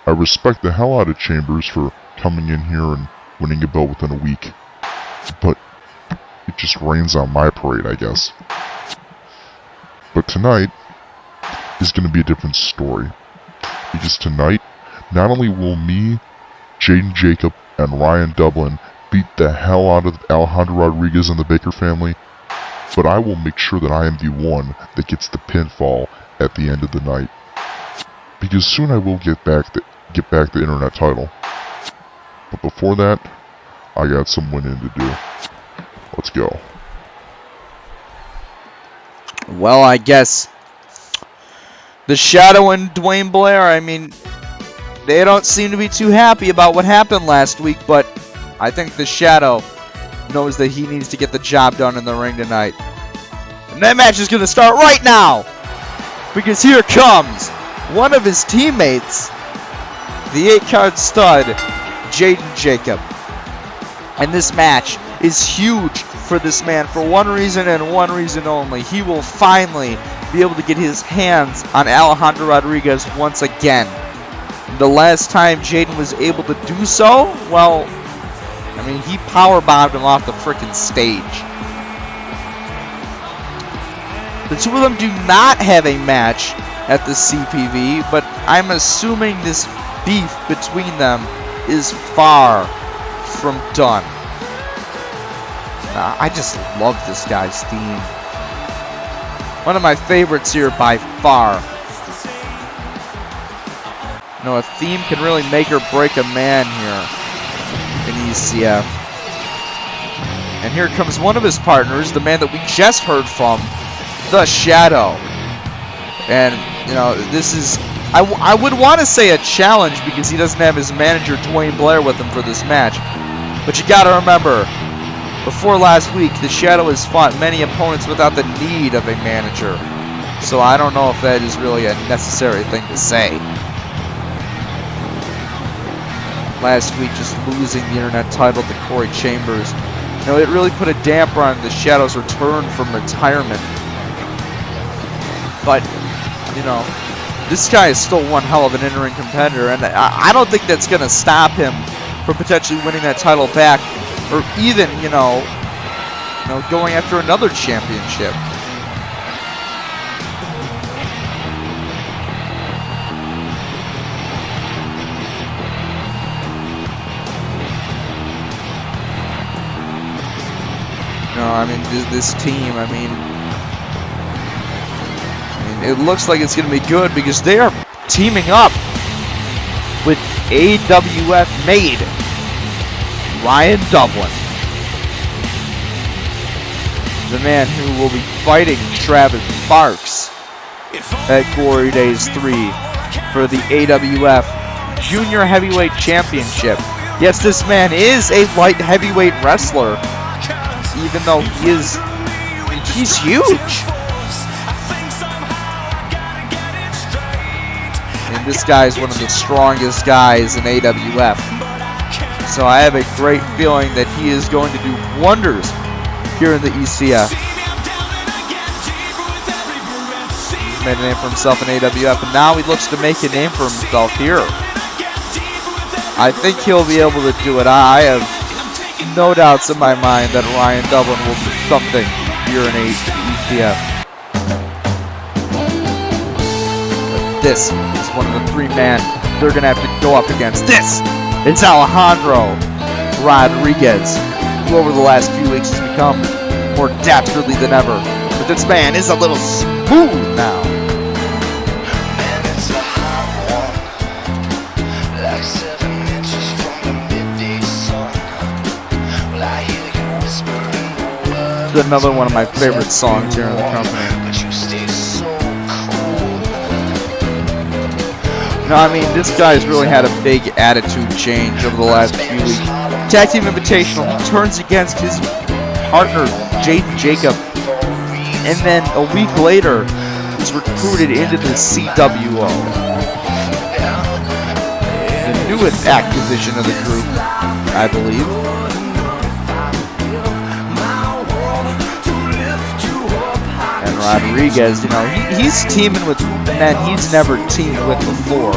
I respect the hell out of Chambers for coming in here and winning a belt within a week. But it just rains on my parade, I guess. But tonight is going to be a different story. Because tonight, not only will me, Jaden Jacob, and Ryan Dublin beat the hell out of Alejandro Rodriguez and the Baker family, but I will make sure that I am the one that gets the pinfall at the end of the night. Because soon I will get back the internet title. But before that, I got some winning to do. Let's go. Well, I guess the Shadow and Dwayne Blair, I mean, they don't seem to be too happy about what happened last week, but I think the Shadow knows that he needs to get the job done in the ring tonight. And that match is going to start right now, because here comes one of his teammates, the 8-card stud, Jaden Jacob. And this match is huge for this man for one reason and one reason only. He will finally be able to get his hands on Alejandro Rodriguez once again. The last time Jaden was able to do so, well, I mean, he powerbombed him off the frickin' stage. The two of them do not have a match at the CPV, but I'm assuming this beef between them is far from done. I just love this guy's theme. One of my favorites here by far. You know, a theme can really make or break a man here in ECF. And here comes one of his partners, the man that we just heard from, the Shadow. And, you know, this is, I would want to say a challenge because he doesn't have his manager Dwayne Blair with him for this match. But you gotta remember, before last week, the Shadow has fought many opponents without the need of a manager. So I don't know if that is really a necessary thing to say. Last week, just losing the internet title to Corey Chambers. You know, it really put a damper on the Shadow's return from retirement. But, you know, this guy is still one hell of an in-ring competitor, and I don't think that's going to stop him from potentially winning that title back, or even, you know, going after another championship. No, I mean, this team, I mean, it looks like it's going to be good because they are teaming up with AWF made Ryan Dublin, the man who will be fighting Travis Sparks at Glory Days 3 for the AWF Junior Heavyweight Championship. Yes, this man is a light heavyweight wrestler, even though he's huge. And this guy is one of the strongest guys in AWF. So I have a great feeling that he is going to do wonders here in the ECF. He's made a name for himself in AWF, and now he looks to make a name for himself here. I think he'll be able to do it. I have no doubts in my mind that Ryan Dublin will do something here in ECF. But this is one of the three men they're going to have to go up against. This is Alejandro Rodriguez, who over the last few weeks has become more dastardly than ever. But this man is a little smooth now. Another one of my favorite songs here in the company. No, I mean, this guy's really had a big attitude change over the last few weeks. Tag Team Invitational, he turns against his partner, Jaden Jacob. And then a week later, he's recruited into the CWO. The newest acquisition of the group, I believe. Rodriguez, you know, he's teaming with men he's never teamed with before.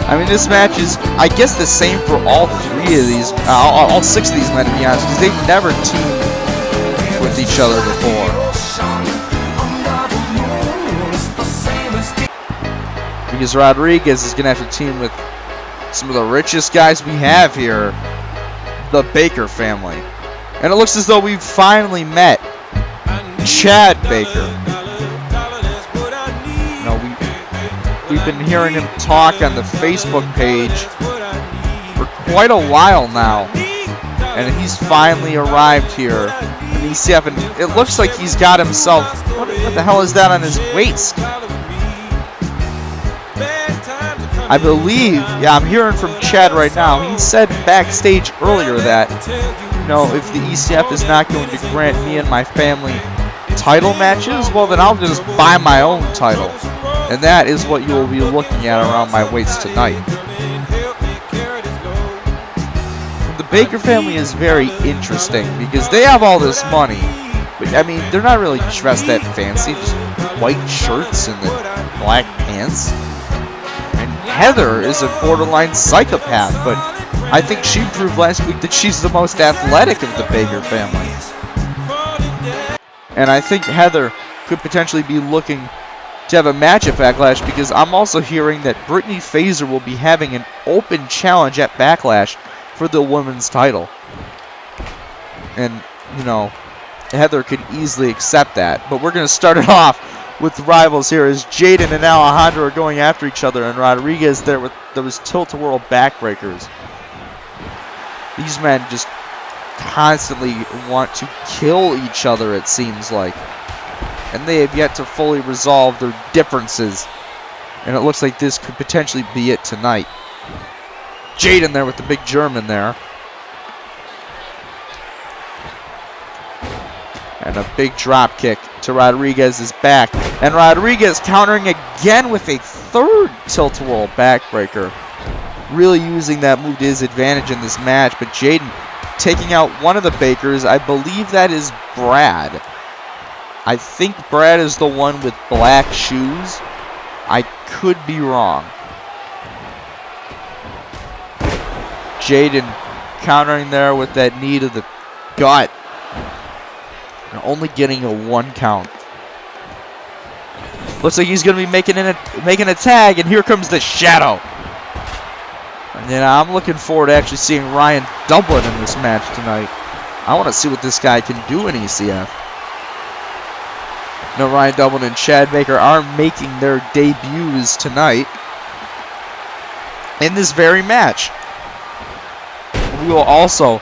I mean, this match is, I guess, the same for all three of these, all six of these men, to be honest, because they've never teamed with each other before. Because Rodriguez is going to have to team with some of the richest guys we have here, the Baker family. And it looks as though we've finally met Chad Baker. You know, we've been hearing him talk on the Facebook page for quite a while now. And he's finally arrived here in ECF, and it looks like he's got himself, what the hell is that on his waist? I believe, yeah, I'm hearing from Chad right now, he said backstage earlier that, you know, if the ECF is not going to grant me and my family title matches, well then I'll just buy my own title. And that is what you will be looking at around my waist tonight. The Baker family is very interesting because they have all this money, but I mean, they're not really dressed that fancy, just white shirts and the black pants. And Heather is a borderline psychopath, but I think she proved last week that she's the most athletic of the Baker family. And I think Heather could potentially be looking to have a match at Backlash, because I'm also hearing that Brittany Fazer will be having an open challenge at Backlash for the women's title. And, you know, Heather could easily accept that. But we're going to start it off with the rivals here as Jaden and Alejandro are going after each other, and Rodriguez there with those tilt-a-whirl backbreakers. These men just constantly want to kill each other, it seems like. And they have yet to fully resolve their differences. And it looks like this could potentially be it tonight. Jaden there with the big German there. And a big drop kick to Rodriguez's back. And Rodriguez countering again with a third tilt-a-whirl backbreaker. Really using that move to his advantage in this match. But Jaden taking out one of the Bakers. I believe that is Brad. I think Brad is the one with black shoes. I could be wrong. Jaden countering there with that knee to the gut. And only getting a 1 count. Looks like he's going to be making a tag, and here comes the Shadow. And then I'm looking forward to actually seeing Ryan Dublin in this match tonight. I want to see what this guy can do in ECF. No, Ryan Dublin and Chad Baker are making their debuts tonight in this very match. We will also,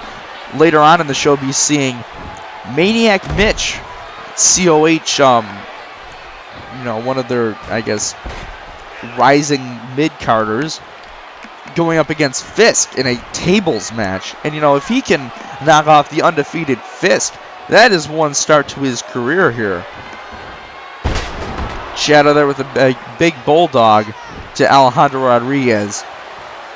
later on in the show, be seeing Maniac Mitch, COH, you know, one of their, I guess, rising mid-carders, going up against Fisk in a tables match. And, you know, if he can knock off the undefeated Fisk, that is one start to his career here. Shadow there with a big bulldog to Alejandro Rodriguez.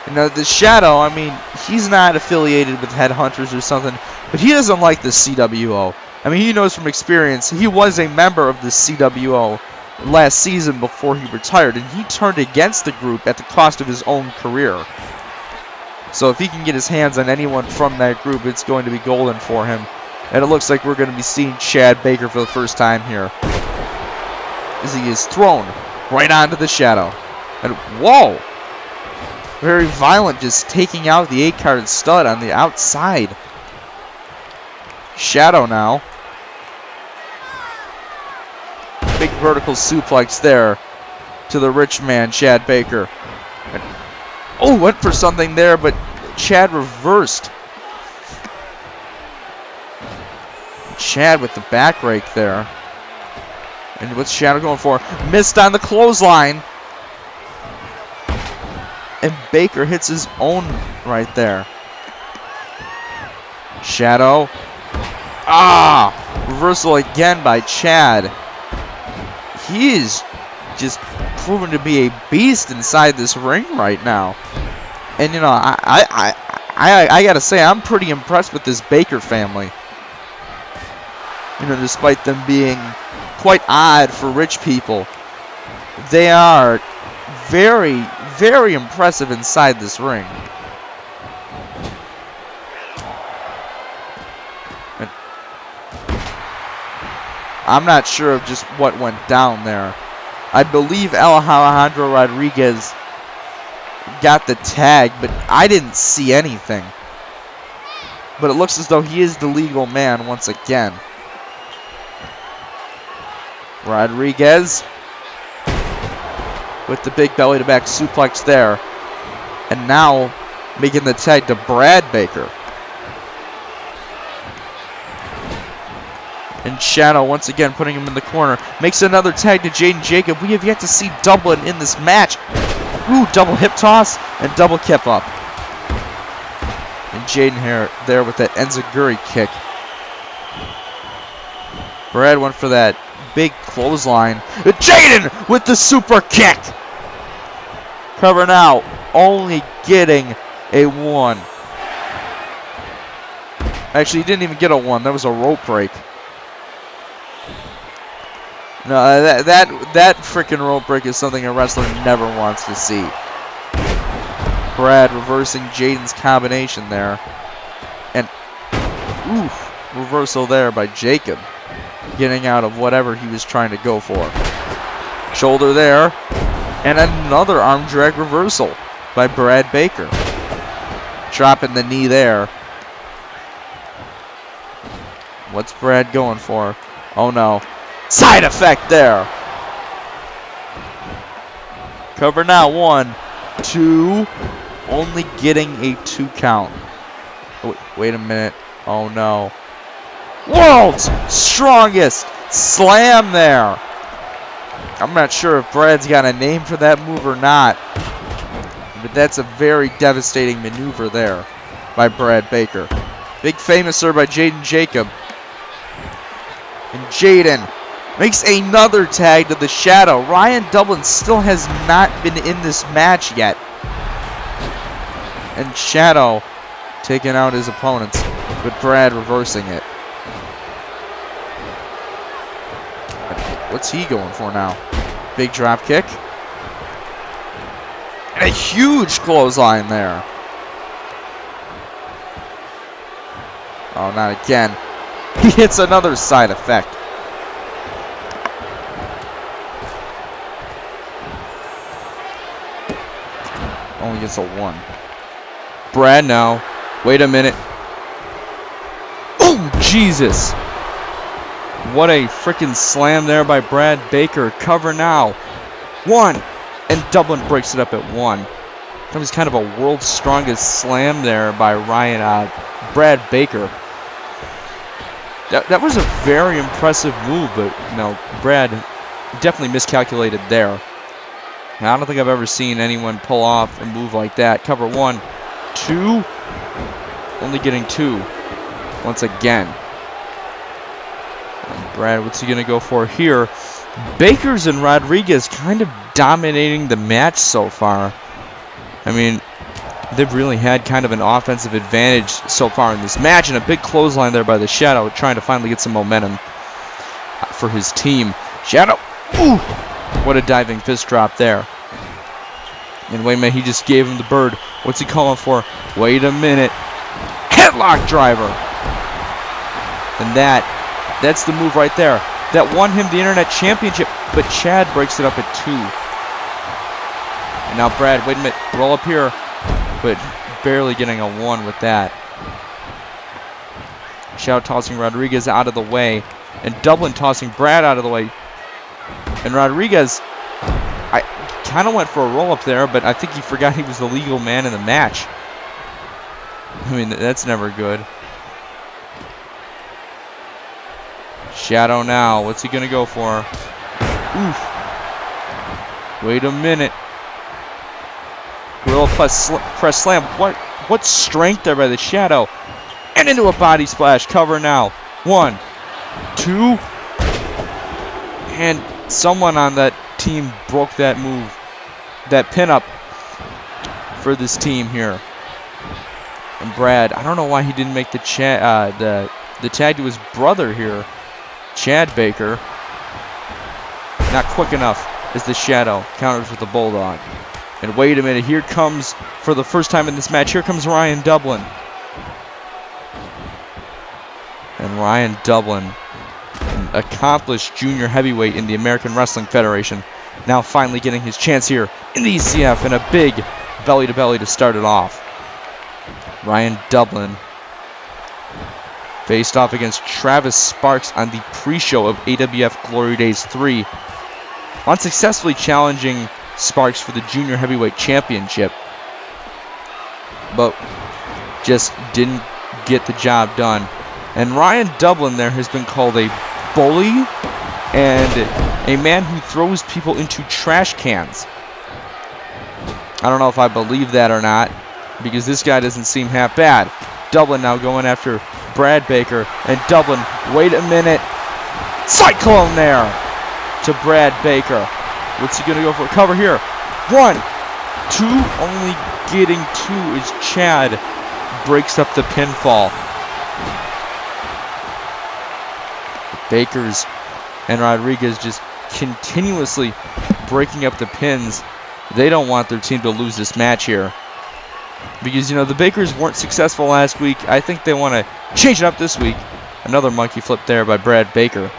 You know, the Shadow, I mean, he's not affiliated with Headhunters or something, but he doesn't like the CWO. I mean, he knows from experience, he was a member of the CWO last season before he retired, and he turned against the group at the cost of his own career. So if he can get his hands on anyone from that group, it's going to be golden for him. And it looks like we're going to be seeing Chad Baker for the first time here, as he is thrown right onto the Shadow. And whoa! Very violent, just taking out the 8-card stud on the outside. Shadow now. Big vertical suplex there to the rich man, Chad Baker. And, oh, went for something there, but Chad reversed. Chad with the back rake there. And what's Shadow going for? Missed on the clothesline. And Baker hits his own right there. Shadow. Ah! Reversal again by Chad. He is just proven to be a beast inside this ring right now. And, you know, I gotta say, I'm pretty impressed with this Baker family. You know, despite them being quite odd for rich people, they are very, very impressive inside this ring. And I'm not sure of just what went down there. I believe Alejandro Rodriguez got the tag, but I didn't see anything. But it looks as though he is the legal man once again. Rodriguez with the big belly to back suplex there. And now making the tag to Brad Baker. And Shadow once again putting him in the corner. Makes another tag to Jaden Jacob. We have yet to see Dublin in this match. Ooh, double hip toss and double kip up. And Jaden here there with that enziguri kick. Brad went for that big clothesline. Jaden with the super kick. Cover now. Only getting a 1. Actually, he didn't even get a 1. That was a rope break. No, that freaking rope break is something a wrestler never wants to see. Brad reversing Jaden's combination there. And, oof, reversal there by Jacob. Getting out of whatever he was trying to go for. Shoulder there. And another arm drag reversal by Brad Baker. Dropping the knee there. What's Brad going for? Oh no. Side effect there. Cover now. 1, 2. Only getting a 2 count. Wait a minute. Oh no. World's strongest slam there. I'm not sure if Brad's got a name for that move or not. But that's a very devastating maneuver there by Brad Baker. Big famouser by Jaden Jacob. And Jaden makes another tag to the Shadow. Ryan Dublin still has not been in this match yet. And Shadow taking out his opponents, with Brad reversing it. What's he going for now? Big drop kick. And a huge clothesline there. Oh, not again. He hits another side effect. Only gets a 1. Brad now. Wait a minute. Oh, Jesus. What a freaking slam there by Brad Baker. Cover now. 1. And Dublin breaks it up at 1. That was kind of a world's strongest slam there by Brad Baker. That was a very impressive move, but no, Brad definitely miscalculated there. Now, I don't think I've ever seen anyone pull off a move like that. Cover 1, 2. Only getting 2 once again. And Brad, what's he going to go for here? Bakers and Rodriguez kind of dominating the match so far. I mean, they've really had kind of an offensive advantage so far in this match, and a big clothesline there by the Shadow, trying to finally get some momentum for his team. Shadow, ooh, what a diving fist drop there. And wait a minute, he just gave him the bird. What's he calling for? Wait a minute. Headlock driver. And that's the move right there. That won him the Internet Championship, but Chad breaks it up at 2. And now Brad, wait a minute, roll up here, but barely getting a 1 with that. Shadow tossing Rodriguez out of the way, and Dublin tossing Brad out of the way. And Rodriguez, I kind of went for a roll up there, but I think he forgot he was the legal man in the match. I mean, that's never good. Shadow now. What's he going to go for? Oof. Wait a minute. Gorilla press slam. What strength there by the Shadow. And into a body splash. Cover now. 1, 2. And someone on that team broke that move. That pin up for this team here. And Brad, I don't know why he didn't make the tag to his brother here. Chad Baker. Not quick enough as the Shadow counters with the Bulldog. And wait a minute, here comes, for the first time in this match, here comes Ryan Dublin. And Ryan Dublin, an accomplished junior heavyweight in the American Wrestling Federation, now finally getting his chance here in the ECF, and a big belly-to-belly to start it off. Ryan Dublin faced off against Travis Sparks on the pre-show of AWF Glory Days 3, unsuccessfully challenging Sparks for the Junior Heavyweight Championship, but just didn't get the job done. And Ryan Dublin there has been called a bully and a man who throws people into trash cans. I don't know if I believe that or not, because this guy doesn't seem half bad. Dublin now going after Brad Baker, and Dublin, wait a minute. Cyclone there to Brad Baker. What's he going to go for? Cover here. 1, 2, only getting 2 as Chad breaks up the pinfall. Bakers and Rodriguez just continuously breaking up the pins. They don't want their team to lose this match here. Because, you know, the Bakers weren't successful last week. I think they want to change it up this week. Another monkey flip there by Brad Baker.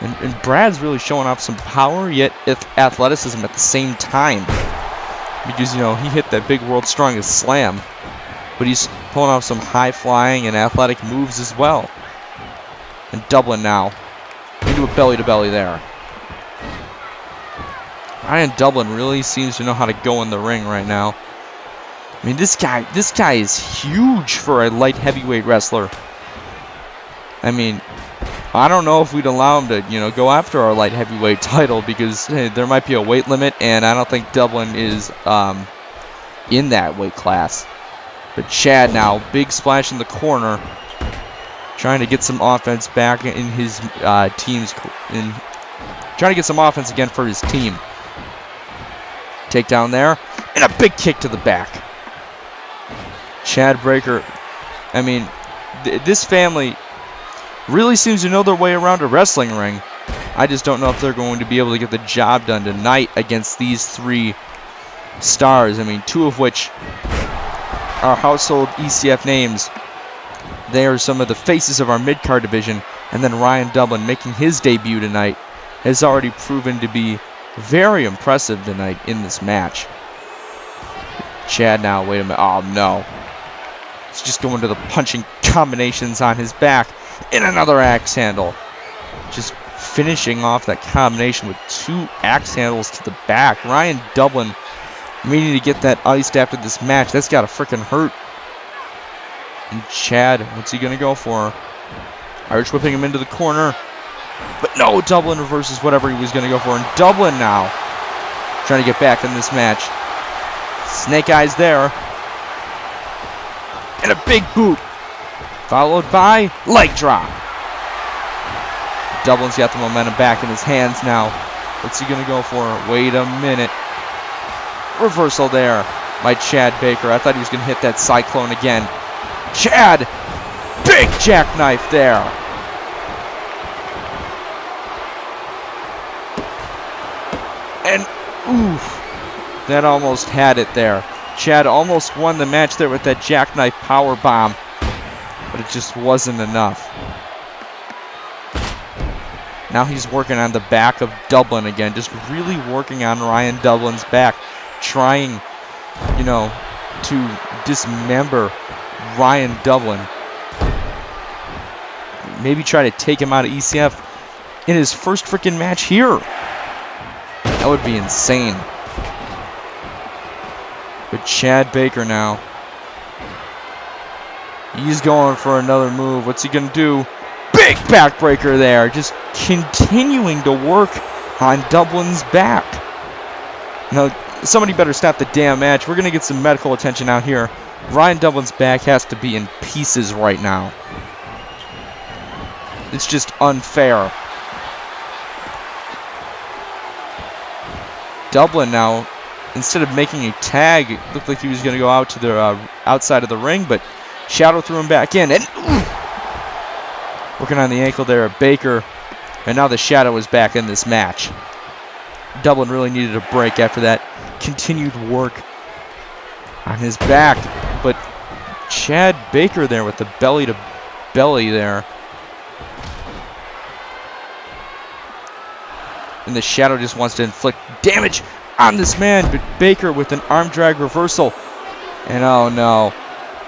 And Brad's really showing off some power, yet athleticism at the same time. Because, you know, he hit that big world's strongest slam. But he's pulling off some high-flying and athletic moves as well. And Dublin now into a belly-to-belly there. Ryan Dublin really seems to know how to go in the ring right now. I mean, this guy is huge for a light heavyweight wrestler. I mean, I don't know if we'd allow him to, you know, go after our light heavyweight title, because there might be a weight limit, and I don't think Dublin is in that weight class. But Chad now, big splash in the corner, trying to get some offense back in his team's, trying to get some offense again for his team. Takedown there, and a big kick to the back. Chad Baker, I mean, this family really seems to know their way around a wrestling ring. I just don't know if they're going to be able to get the job done tonight against these 3 stars. I mean, 2 of which are household ECF names. They are some of the faces of our mid-card division. And then Ryan Dublin, making his debut tonight, has already proven to be very impressive tonight in this match. Chad now, wait a minute. Oh, no. He's just going to the punching combinations on his back. In another axe handle. Just finishing off that combination with 2 axe handles to the back. Ryan Dublin needing to get that iced after this match. That's got to freaking hurt. And Chad, what's he going to go for? Irish whipping him into the corner. But no, Dublin reverses whatever he was going to go for. And Dublin now trying to get back in this match. Snake eyes there. And a big boot. Followed by leg drop. Dublin's got the momentum back in his hands now. What's he going to go for? Wait a minute. Reversal there by Chad Baker. I thought he was going to hit that cyclone again. Chad! Big jackknife there. And, oof. That almost had it there. Chad almost won the match there with that jackknife power bomb. But it just wasn't enough. Now he's working on the back of Dublin again. Just really working on Ryan Dublin's back. Trying, you know, to dismember Ryan Dublin. Maybe try to take him out of ECF in his first freaking match here. That would be insane. But Chad Baker now. He's going for another move. What's he going to do? Big backbreaker there. Just continuing to work on Dublin's back. Now, somebody better stop the damn match. We're going to get some medical attention out here. Ryan Dublin's back has to be in pieces right now. It's just unfair. Dublin now, instead of making a tag, it looked like he was going to go out to the outside of the ring, but Shadow threw him back in. And working on the ankle there at Baker. And now the Shadow is back in this match. Dublin really needed a break after that continued work on his back. But Chad Baker there with the belly to belly there. And the Shadow just wants to inflict damage on this man. But Baker with an arm drag reversal. And oh no.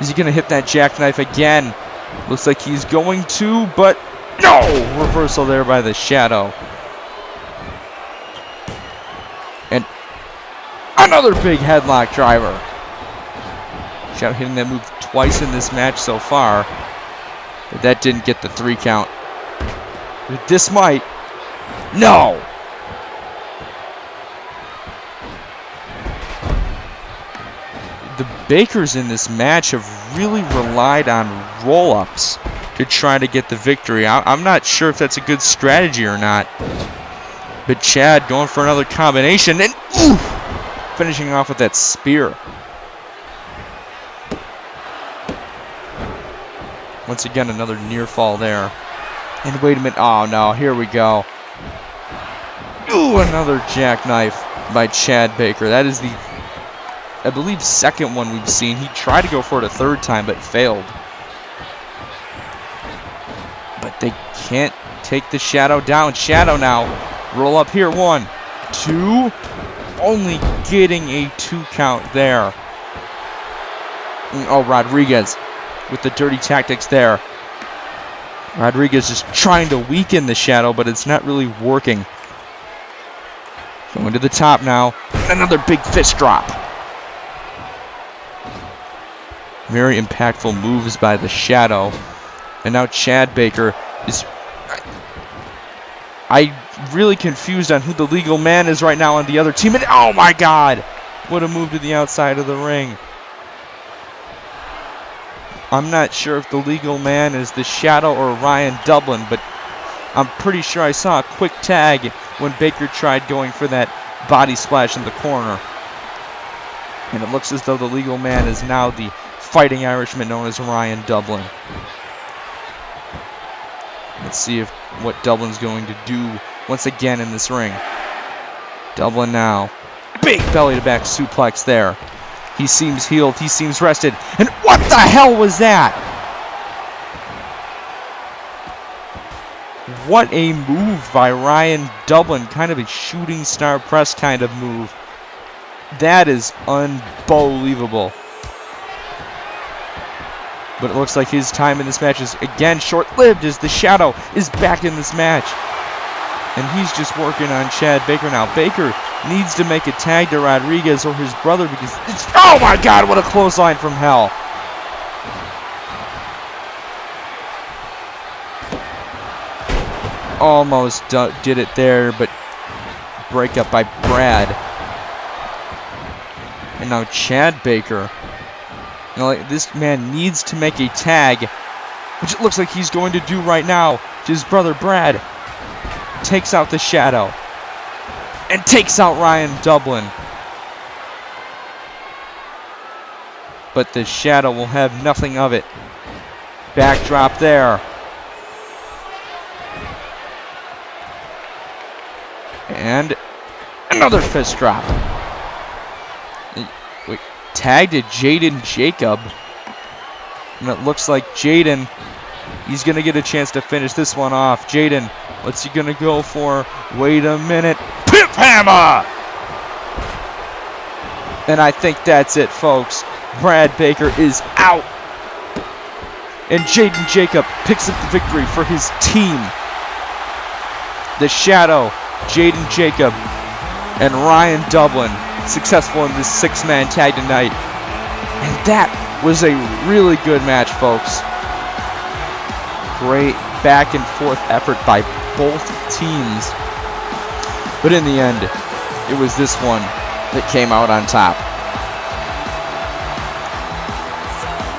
Is he going to hit that jackknife again? Looks like he's going to, but no! Reversal there by the Shadow. And another big headlock driver. Shadow hitting that move twice in this match so far. But that didn't get the 3 count. This might. No! The Bakers in this match have really relied on roll-ups to try to get the victory. I'm not sure if that's a good strategy or not. But Chad going for another combination and finishing off with that spear. Once again, another near fall there. And wait a minute. Oh, no. Here we go. Ooh, another jackknife by Chad Baker. That is the, I believe, second one we've seen. He tried to go for it a third time, but failed. But they can't take the Shadow down. Shadow now. Roll up here. 1, 2. Only getting a 2 count there. Oh, Rodriguez with the dirty tactics there. Rodriguez is trying to weaken the Shadow, but it's not really working. Going to the top now. Another big fist drop. Very impactful moves by the Shadow. And now Chad Baker is... I'm really confused on who the legal man is right now on the other team. And oh my God! What a move to the outside of the ring. I'm not sure if the legal man is the Shadow or Ryan Dublin, but I'm pretty sure I saw a quick tag when Baker tried going for that body splash in the corner. And it looks as though the legal man is now the Fighting Irishman known as Ryan Dublin. Let's see if what Dublin's going to do once again in this ring. Dublin now. Big belly to back suplex there. He seems healed. He seems rested. And what the hell was that? What a move by Ryan Dublin. Kind of a shooting star press kind of move. That is unbelievable. But it looks like his time in this match is again short-lived as the Shadow is back in this match. And he's just working on Chad Baker now. Baker needs to make a tag to Rodriguez or his brother because it's... Oh my God, what a clothesline from hell. Almost did it there, but break up by Brad. And now Chad Baker. You know, like, this man needs to make a tag, which it looks like he's going to do right now to his brother Brad. Takes out the Shadow. And takes out Ryan Dublin. But the Shadow will have nothing of it. Backdrop there. And another fist drop. Wait, tag to Jaden Jacob. And it looks like Jaden, he's going to get a chance to finish this one off. Jaden, what's he going to go for? Wait a minute. Pip hammer! And I think that's it, folks. Brad Baker is out. And Jaden Jacob picks up the victory for his team. The Shadow, Jaden Jacob, and Ryan Dublin successful in this 6-man tag tonight. And that was a really good match, folks. Great back and forth effort by both teams. But in the end, it was this one that came out on top.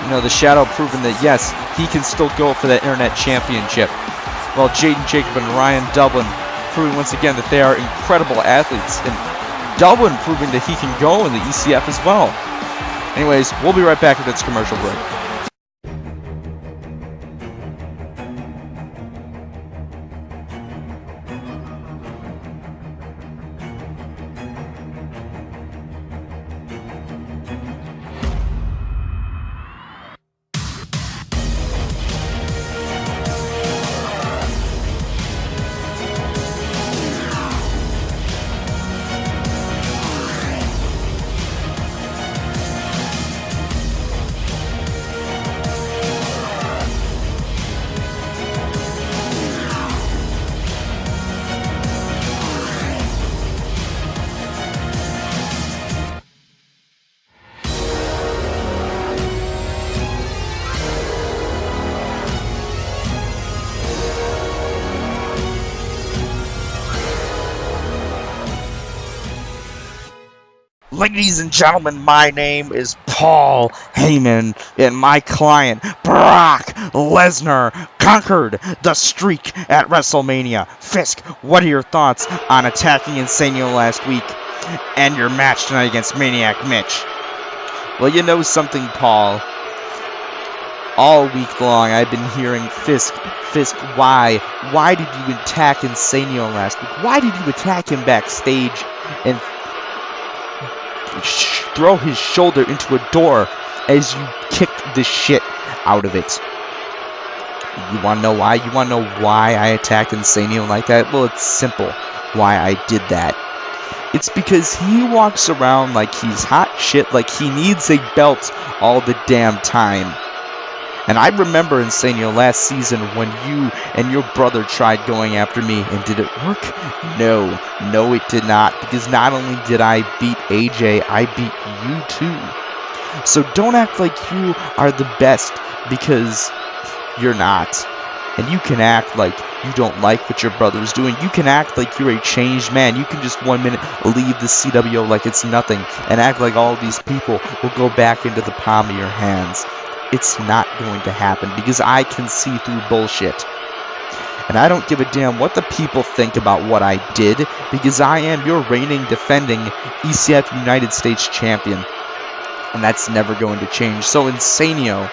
You know, the Shadow proving that, yes, he can still go for that Internet Championship. While Jaden Jacob and Ryan Dublin proving once again that they are incredible athletes. And Dublin proving that he can go in the ECF as well. Anyways, we'll be right back with this commercial break. Ladies and gentlemen, my name is Paul Heyman, and my client, Brock Lesnar, conquered the streak at WrestleMania. Fisk, what are your thoughts on attacking Insanio last week and your match tonight against Maniac Mitch? Well, you know something, Paul. All week long, I've been hearing Fisk, why? Why did you attack Insanio last week? Why did you attack him backstage and throw his shoulder into a door as you kicked the shit out of it? You want to know why? You want to know why I attacked Insanio like that? Well, it's simple why I did that. It's because he walks around like he's hot shit, like he needs a belt all the damn time. And I remember Insanio last season when you and your brother tried going after me, and did it work? No, it did not, because not only did I beat AJ, I beat you too. So don't act like you are the best, because you're not. And you can act like you don't like what your brother's doing. You can act like you're a changed man. You can just 1 minute leave the CWO like it's nothing, and act like all these people will go back into the palm of your hands. It's not going to happen, because I can see through bullshit. And I don't give a damn what the people think about what I did, because I am your reigning, defending ECF United States champion. And that's never going to change. So Insanio,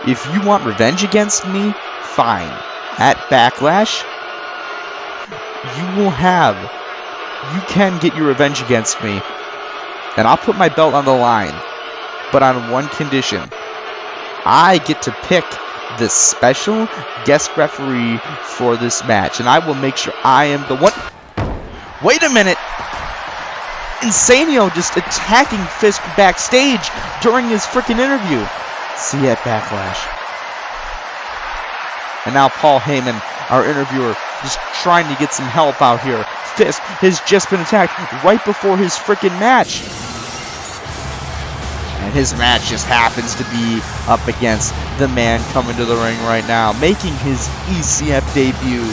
if you want revenge against me, fine. At Backlash, you can get your revenge against me. And I'll put my belt on the line. But on one condition. I get to pick the special guest referee for this match, and I will make sure I am the one. Wait a minute! Insanio just attacking Fisk backstage during his freaking interview. See you at Backlash. And now Paul Heyman, our interviewer, just trying to get some help out here. Fisk has just been attacked right before his freaking match. And his match just happens to be up against the man coming to the ring right now, making his ECF debut.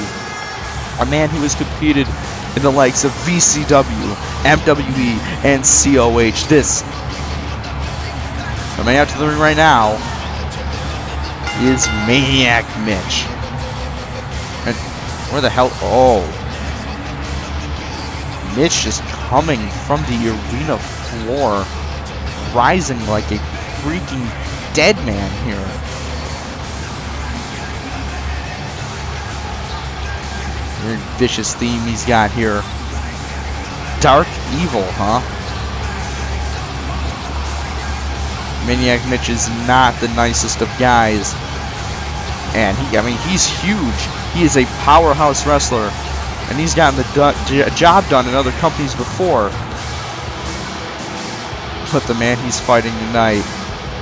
A man who has competed in the likes of VCW, MWE, and COH. This, coming out to the ring right now, is Maniac Mitch. And where the hell? Oh. Mitch just coming from the arena floor, rising like a freaking dead man here. Very vicious theme he's got here. Dark evil, huh? Maniac Mitch is not the nicest of guys. And he's huge. He is a powerhouse wrestler. And he's gotten the job done in other companies before. But the man he's fighting tonight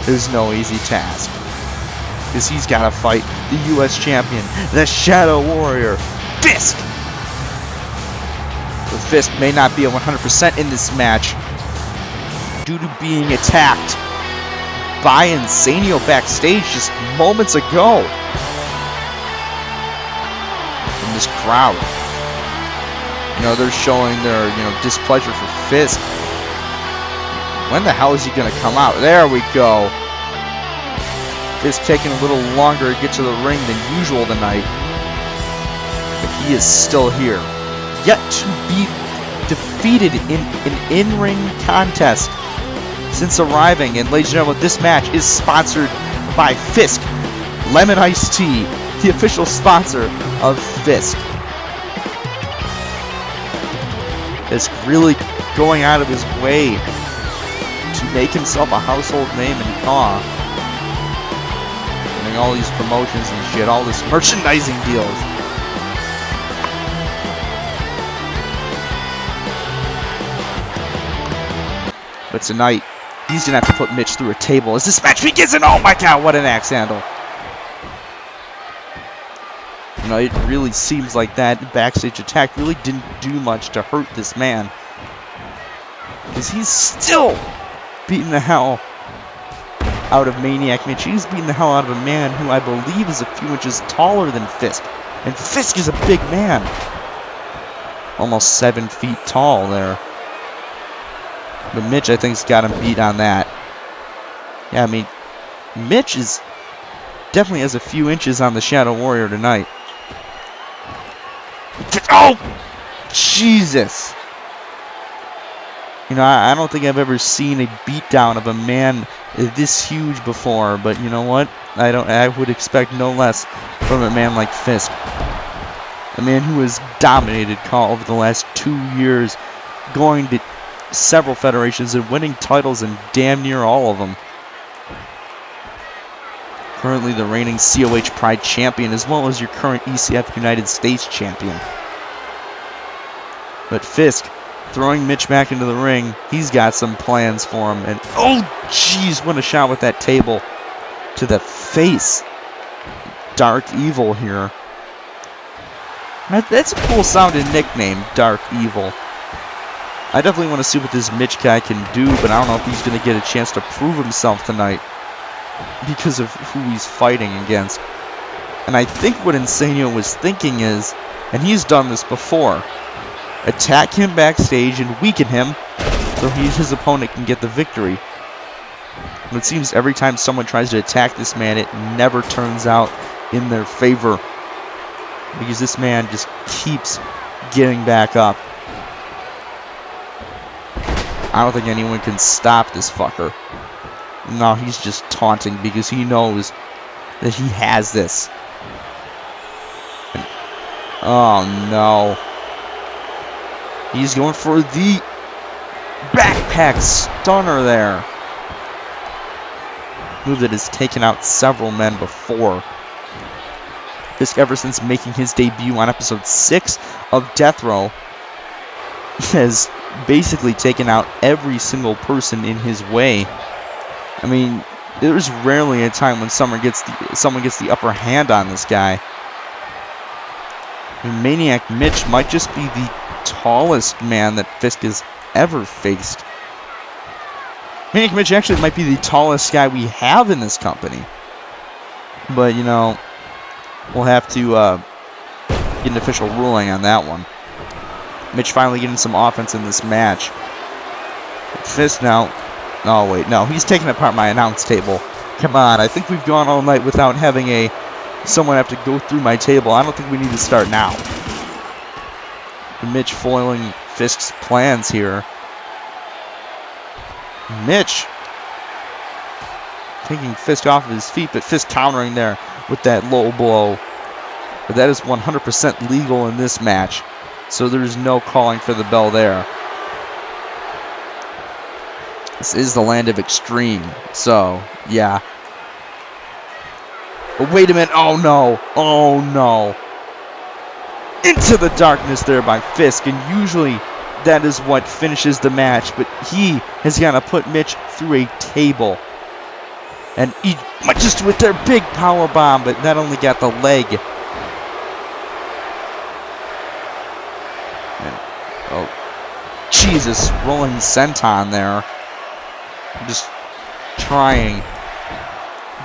is no easy task. Because he's got to fight the U.S. champion, the Shadow Warrior, Fisk. But Fisk may not be at 100% in this match due to being attacked by Insanio backstage just moments ago. In this crowd. They're showing their, displeasure for Fisk. When the hell is he going to come out? There we go. Fisk taking a little longer to get to the ring than usual tonight. But he is still here. Yet to be defeated in an in-ring contest since arriving. And ladies and gentlemen, this match is sponsored by Fisk. Lemon Iced Tea, the official sponsor of Fisk. Fisk really going out of his way to make himself a household name in Raw. Getting all these promotions and shit, all this merchandising deals. But tonight, he's gonna have to put Mitch through a table as this match begins, and oh my god, what an axe handle. It really seems like that backstage attack really didn't do much to hurt this man. Because he's still beating the hell out of Maniac Mitch. He's beating the hell out of a man who I believe is a few inches taller than Fisk. And Fisk is a big man. Almost 7 feet tall there. But Mitch, I think, has got him beat on that. Yeah, I mean, Mitch is definitely has a few inches on the Shadow Warrior tonight. Oh! Jesus! You know, I don't think I've ever seen a beatdown of a man this huge before, but you know what? I would expect no less from a man like Fisk. A man who has dominated Carroll over the last 2 years, going to several federations and winning titles in damn near all of them. Currently the reigning COH Pride champion, as well as your current ECF United States champion. But Fisk, throwing Mitch back into the ring, he's got some plans for him. And oh, jeez, what a shot with that table to the face. Dark Evil here. That's a cool sounding nickname, Dark Evil. I definitely want to see what this Mitch guy can do, but I don't know if he's going to get a chance to prove himself tonight because of who he's fighting against. And I think what Insanio was thinking is, and he's done this before, attack him backstage and weaken him so his opponent can get the victory. And it seems every time someone tries to attack this man, it never turns out in their favor, because this man just keeps getting back up. I don't think anyone can stop this fucker. No, he's just taunting because he knows that he has this. And, oh no. He's going for the backpack stunner there. Move that has taken out several men before. Fisk, ever since making his debut on episode 6 of Death Row, has basically taken out every single person in his way. I mean, there's rarely a time when someone gets the upper hand on this guy. I mean, Maniac Mitch might just be the tallest man that Fisk has ever faced. Maniac Mitch actually might be the tallest guy we have in this company. But, you know, we'll have to get an official ruling on that one. Mitch finally getting some offense in this match. Fisk now. Oh, wait, no. He's taking apart my announce table. Come on. I think we've gone all night without having someone have to go through my table. I don't think we need to start now. Mitch foiling Fisk's plans here. Mitch taking Fisk off of his feet, but Fisk countering there with that low blow. But that is 100% legal in this match, so there's no calling for the bell there. This is the land of extreme, so yeah. But wait a minute, oh no, oh no. Into the darkness there by Fisk, and usually that is what finishes the match, but he has got to put Mitch through a table. And he might just do it there, big power bomb, but that only got the leg. And, oh, Jesus, rolling senton there. Just trying,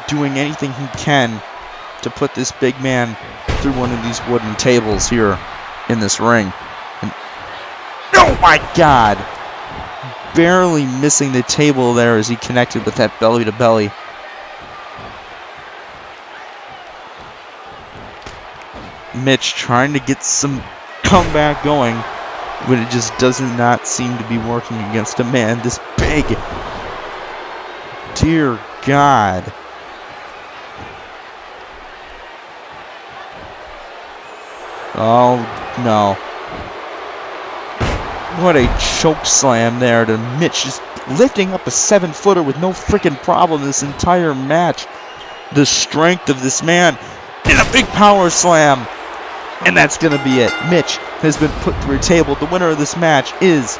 doing anything he can to put this big man through one of these wooden tables here in this ring. And, oh my God! Barely missing the table there as he connected with that belly to belly. Mitch trying to get some comeback going, but it just does not seem to be working against a man this big. Dear God. Oh, no. What a choke slam there to Mitch, just lifting up a 7-footer with no freaking problem this entire match. The strength of this man, and a big power slam. And that's going to be it. Mitch has been put through a table. The winner of this match is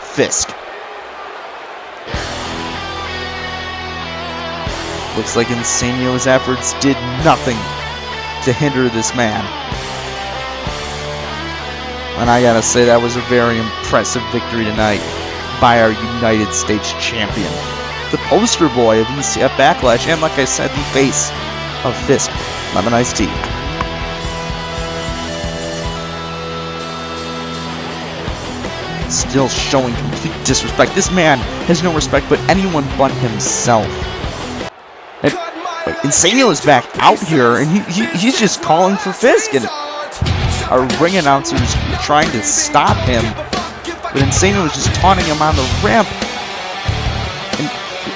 Fisk. Looks like Insanio's efforts did nothing to hinder this man. And I gotta say, that was a very impressive victory tonight by our United States champion. The poster boy of ECF Backlash, and like I said, the face of Fisk. Lemon iced tea. still showing complete disrespect. This man has no respect but anyone but himself. And Insanio is back out here, and he's just calling for Fisk, and our ring announcers trying to stop him, but Insanio is just taunting him on the ramp. And,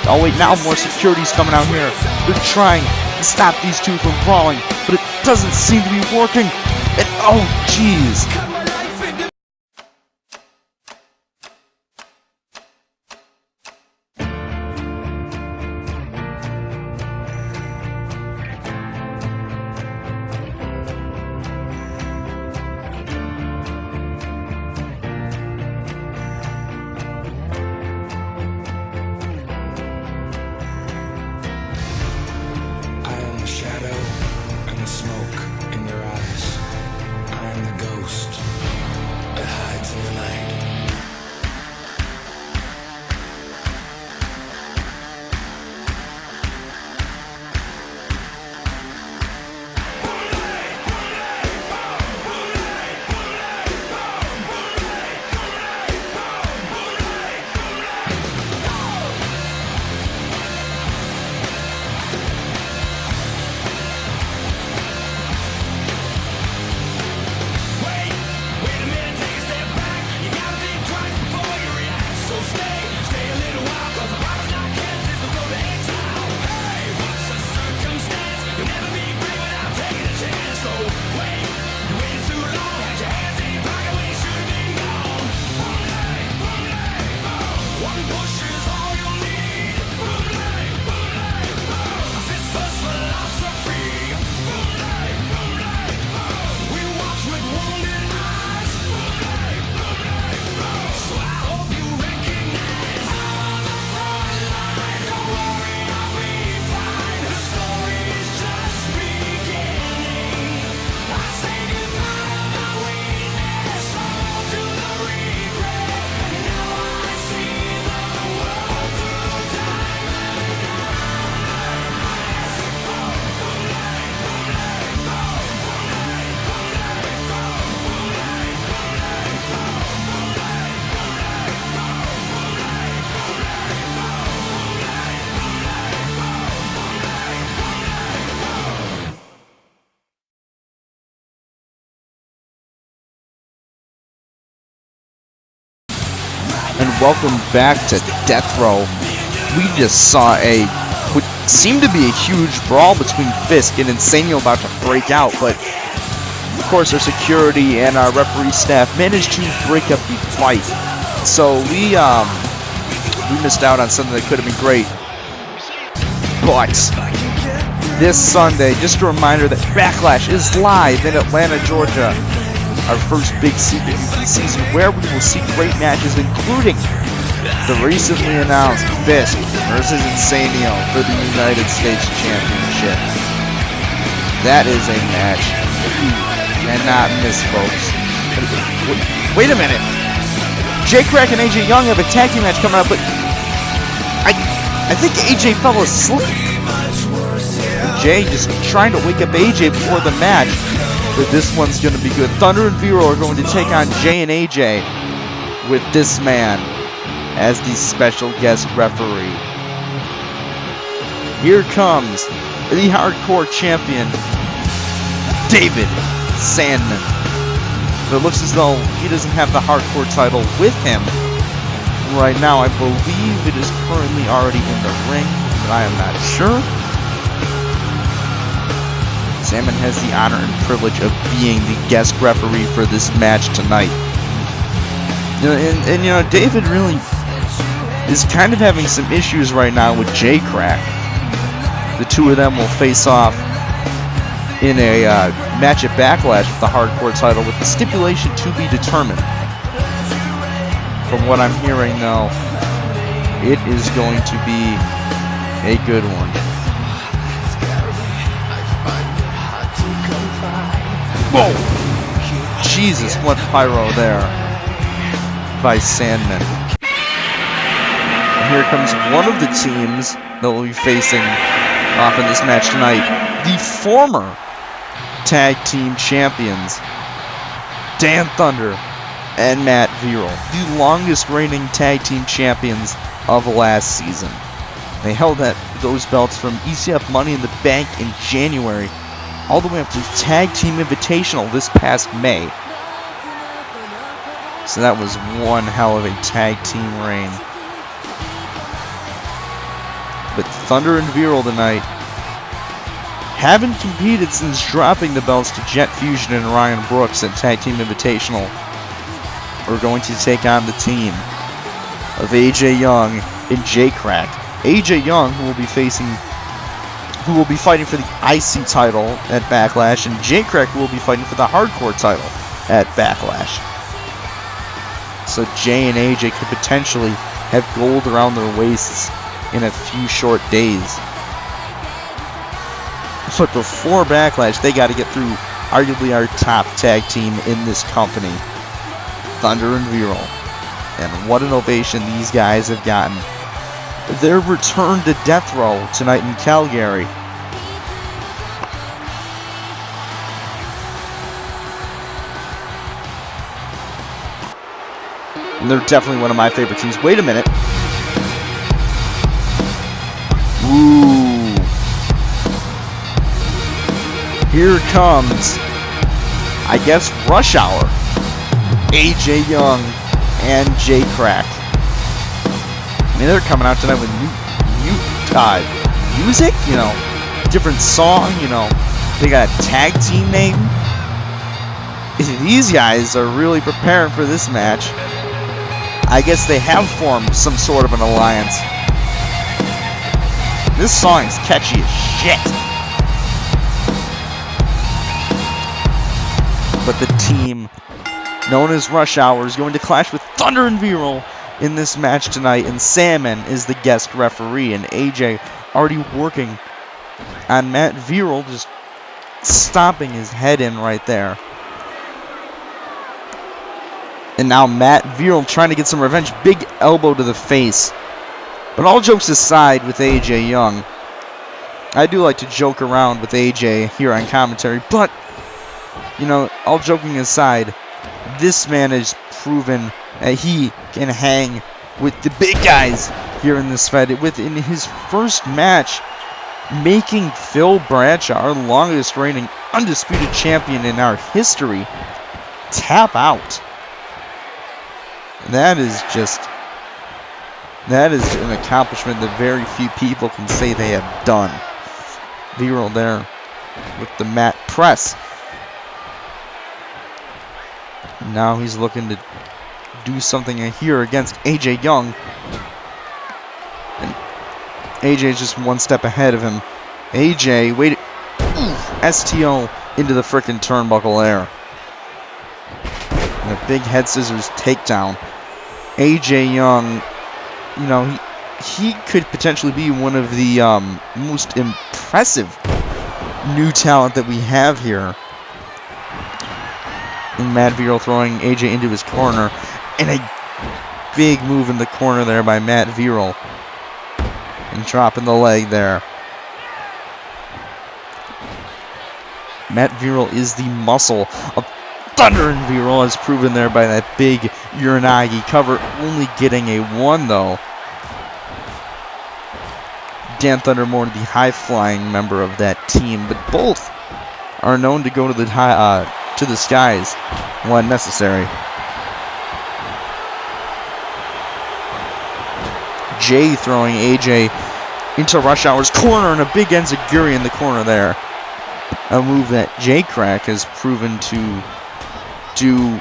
oh wait, now more security's coming out here. They're trying to stop these two from brawling, but it doesn't seem to be working. And oh jeez. And welcome back to Death Row. We just saw what seemed to be a huge brawl between Fisk and Insanio about to break out, but of course our security and our referee staff managed to break up the fight. So we missed out on something that could have been great. But this Sunday, just a reminder that Backlash is live in Atlanta, Georgia. Our first big CPUP season where we will see great matches, including the recently announced Fisk versus Insanio for the United States Championship. That is a match you cannot miss, folks. Wait a minute. Krack and AJ Young have a tag team match coming up, but I think AJ fell asleep. Jay just trying to wake up AJ before the match. But this one's going to be good. Thunder and Vero are going to take on Jay and AJ with this man as the special guest referee. Here comes the hardcore champion, David Sandmen. But it looks as though he doesn't have the hardcore title with him right now. I believe it is currently already in the ring, but I am not sure. Sandman has the honor and privilege of being the guest referee for this match tonight. And you know, David really is kind of having some issues right now with Krack. The two of them will face off in a match at Backlash with the hardcore title with the stipulation to be determined. From what I'm hearing, though, it is going to be a good one. Whoa! Jesus, what pyro there by Sandmen. And here comes one of the teams that will be facing off in this match tonight. The former tag team champions, Dan Thunder and Matt Viral, the longest reigning tag team champions of last season. They held those belts from ECF Money in the Bank in January all the way up to Tag Team Invitational this past May. So that was one hell of a tag team reign. But Thunder and Viral tonight haven't competed since dropping the belts to Jet Fusion and Ryan Brooks at Tag Team Invitational. We're going to take on the team of AJ Young and Krack. AJ Young, who will be fighting for the IC title at Backlash, and Krack, who will be fighting for the Hardcore title at Backlash. So Jay and AJ could potentially have gold around their waists in a few short days. But before Backlash, they got to get through arguably our top tag team in this company, Thunder and Viral. And what an ovation these guys have gotten. Their return to Death Row tonight in Calgary. And they're definitely one of my favorite teams. Wait a minute. Ooh. Here comes, I guess, Rush Hour. AJ Young and Krack. I mean, they're coming out tonight with new music, you know, different song, you know. They got a tag team name. These guys are really preparing for this match. I guess they have formed some sort of an alliance. This song is catchy as shit. But the team known as Rush Hour is going to clash with Thunder and Viral in this match tonight, and Sandmen is the guest referee, and AJ already working on Matt Viral, just stomping his head in right there. And now Matt Viral trying to get some revenge. Big elbow to the face. But all jokes aside with AJ Young, I do like to joke around with AJ here on commentary, but, you know, all joking aside, this man has proven that he can hang with the big guys here in this fight. Within his first match, making Phil Bradshaw, our longest reigning undisputed champion in our history, tap out. That is an accomplishment that very few people can say they have done. Viral there with the mat press. Now he's looking to do something here against AJ Young. And AJ's just one step ahead of him. AJ, wait. STO into the frickin' turnbuckle there. And a big head scissors takedown. AJ Young, you know, he could potentially be one of the most impressive new talent that we have here. And Matt Viral throwing AJ into his corner. And a big move in the corner there by Matt Viral. And dropping the leg there. Matt Viral is the muscle of Thunder and Viral, as proven there by that big Uranagi cover. Only getting a 1 though. Dan Thundermore, the high-flying member of that team, but both are known to go to the skies when necessary. Jay throwing AJ into Rush Hour's corner, and a big enziguri in the corner there. A move that Krack has proven to do,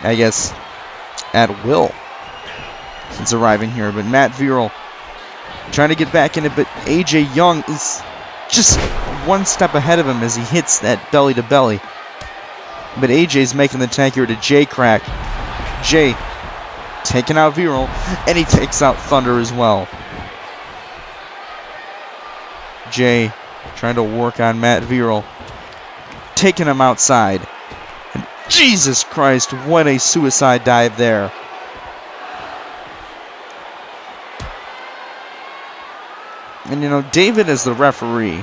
I guess, at will since arriving here. But Matt Viral trying to get back in it, but AJ Young is just one step ahead of him as he hits that belly to belly. But AJ's making the tag here to Krack. Jay taking out Viral, and he takes out Thunder as well. Jay trying to work on Matt Viral, taking him outside. And Jesus Christ, what a suicide dive there. And you know, David as the referee,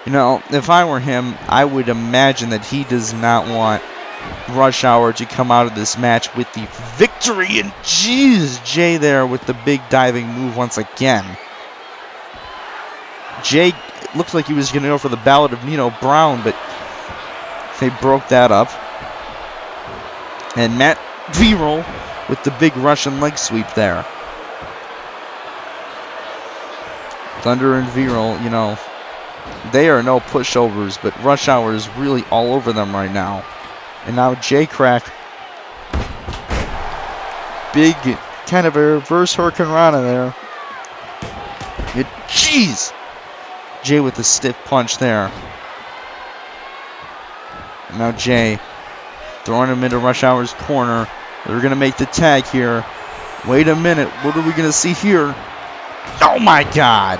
you know, if I were him, I would imagine that he does not want Rush Hour to come out of this match with the victory. And jeez, Jay there with the big diving move once again. Jay looked like he was going to go for the Ballad of Nino Brown, but they broke that up. And Matt V-Roll with the big Russian leg sweep there. Thunder and V-Roll, you know, they are no pushovers, but Rush Hour is really all over them right now. And now Krack, big kind of a reverse Hurricane Rana there. Jeez! Jay with the stiff punch there. And now Jay throwing him into Rush Hour's corner. They're going to make the tag here. Wait a minute. What are we going to see here? Oh my God!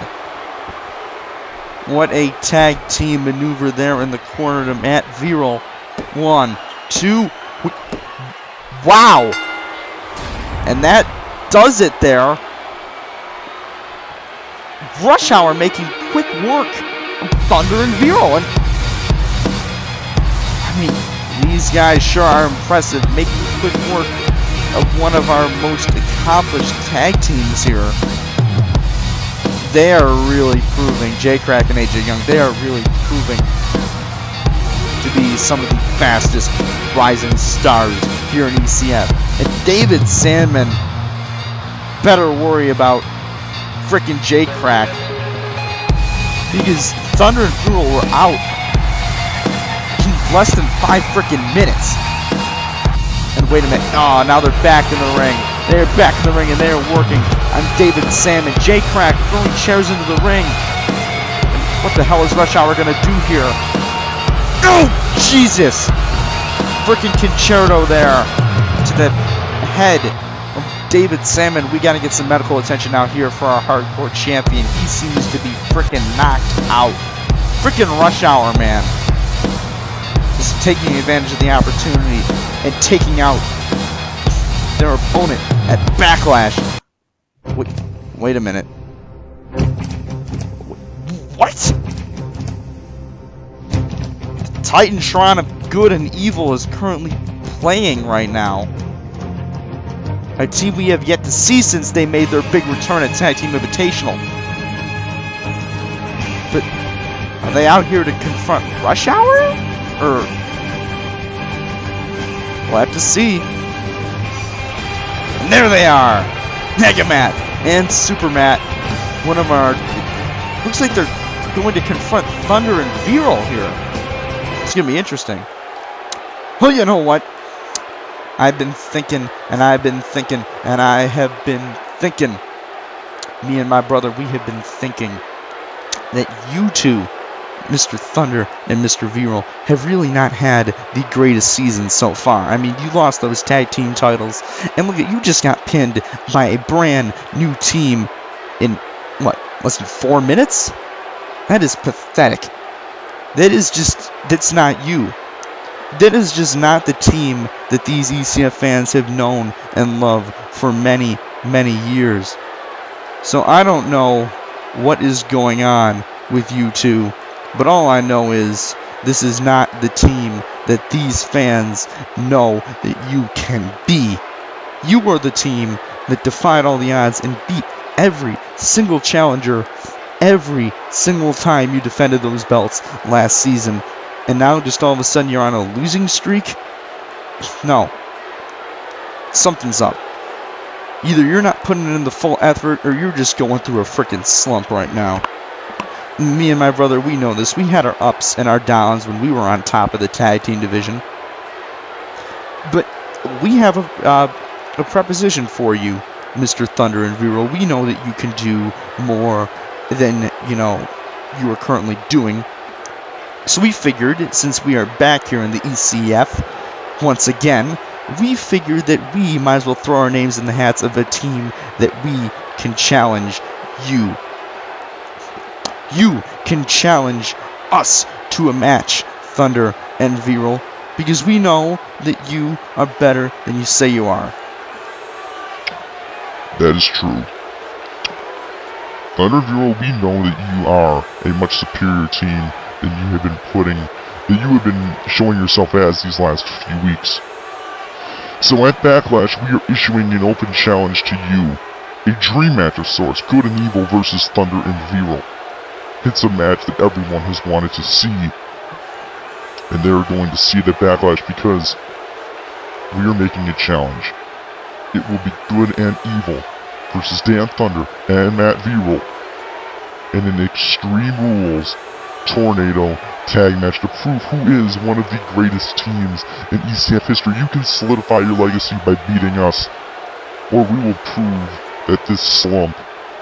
What a tag team maneuver there in the corner to Matt V-Roll. 1, 2. Wow! And that does it there. Rush Hour making quick work of Thunder and V-Roll. And I mean, these guys sure are impressive, making quick work of one of our most accomplished tag teams here. They are really proving, Krack and AJ Young, they are really proving to be some of the fastest rising stars here in ECF. And David Sandmen better worry about frickin' Krack, because Thunder and V-Roll were out in less than 5 frickin' minutes. And wait a minute, oh, now they're back in the ring. They're back in the ring and they're working on David Sandmen. Krack throwing chairs into the ring. And what the hell is Rush Hour gonna do here? Oh, Jesus! Frickin' concerto there to the head of David Sandmen. We gotta get some medical attention out here for our hardcore champion. He seems to be frickin' knocked out. Frickin' Rush Hour, man. Just taking advantage of the opportunity and taking out their opponent at Backlash. Wait a minute. What? Titantron of Good and Evil is currently playing right now. A team we have yet to see since they made their big return at Tag Team Invitational. But are they out here to confront Rush Hour? Or we'll have to see. And there they are, Mega Matt and Super Matt. One of our, looks like they're going to confront Thunder and V-Roll here. It's gonna be interesting. Well, you know what? I've been thinking, and I've been thinking, and I have been thinking. Me and my brother, we have been thinking that you two, Mr. Thunder and Mr. V-Roll, have really not had the greatest season so far. I mean, you lost those tag team titles, and look at you, just got pinned by a brand new team in, what, less than 4 minutes? That is pathetic. That is just, that's not you. That is just not the team that these ECF fans have known and loved for many, many years. So I don't know what is going on with you two, but all I know is this is not the team that these fans know that you can be. You were the team that defied all the odds and beat every single challenger every single time you defended those belts last season. And now just all of a sudden you're on a losing streak? No. Something's up. Either you're not putting in the full effort or you're just going through a freaking slump right now. Me and my brother, we know this. We had our ups and our downs when we were on top of the tag team division. But we have a proposition for you, Mr. Thunder and V-Roll. We know that you can do more than, you know, you are currently doing. So we figured, since we are back here in the ECF, once again, we figured that we might as well throw our names in the hats of a team that we can challenge you. You can challenge us to a match, Thunder and V-Roll, because we know that you are better than you say you are. That is true. Thunder V-Roll, we know that you are a much superior team than you have been putting that you have been showing yourself as these last few weeks. So at Backlash, we are issuing an open challenge to you. A dream match of sorts, Good and Evil versus Thunder and Viral. It's a match that everyone has wanted to see. And they're going to see it at Backlash because we are making a challenge. It will be Good and Evil versus Dan Thunder and Matt Viral in an Extreme Rules Tornado tag match to prove who is one of the greatest teams in ECF history. You can solidify your legacy by beating us, or we will prove that this slump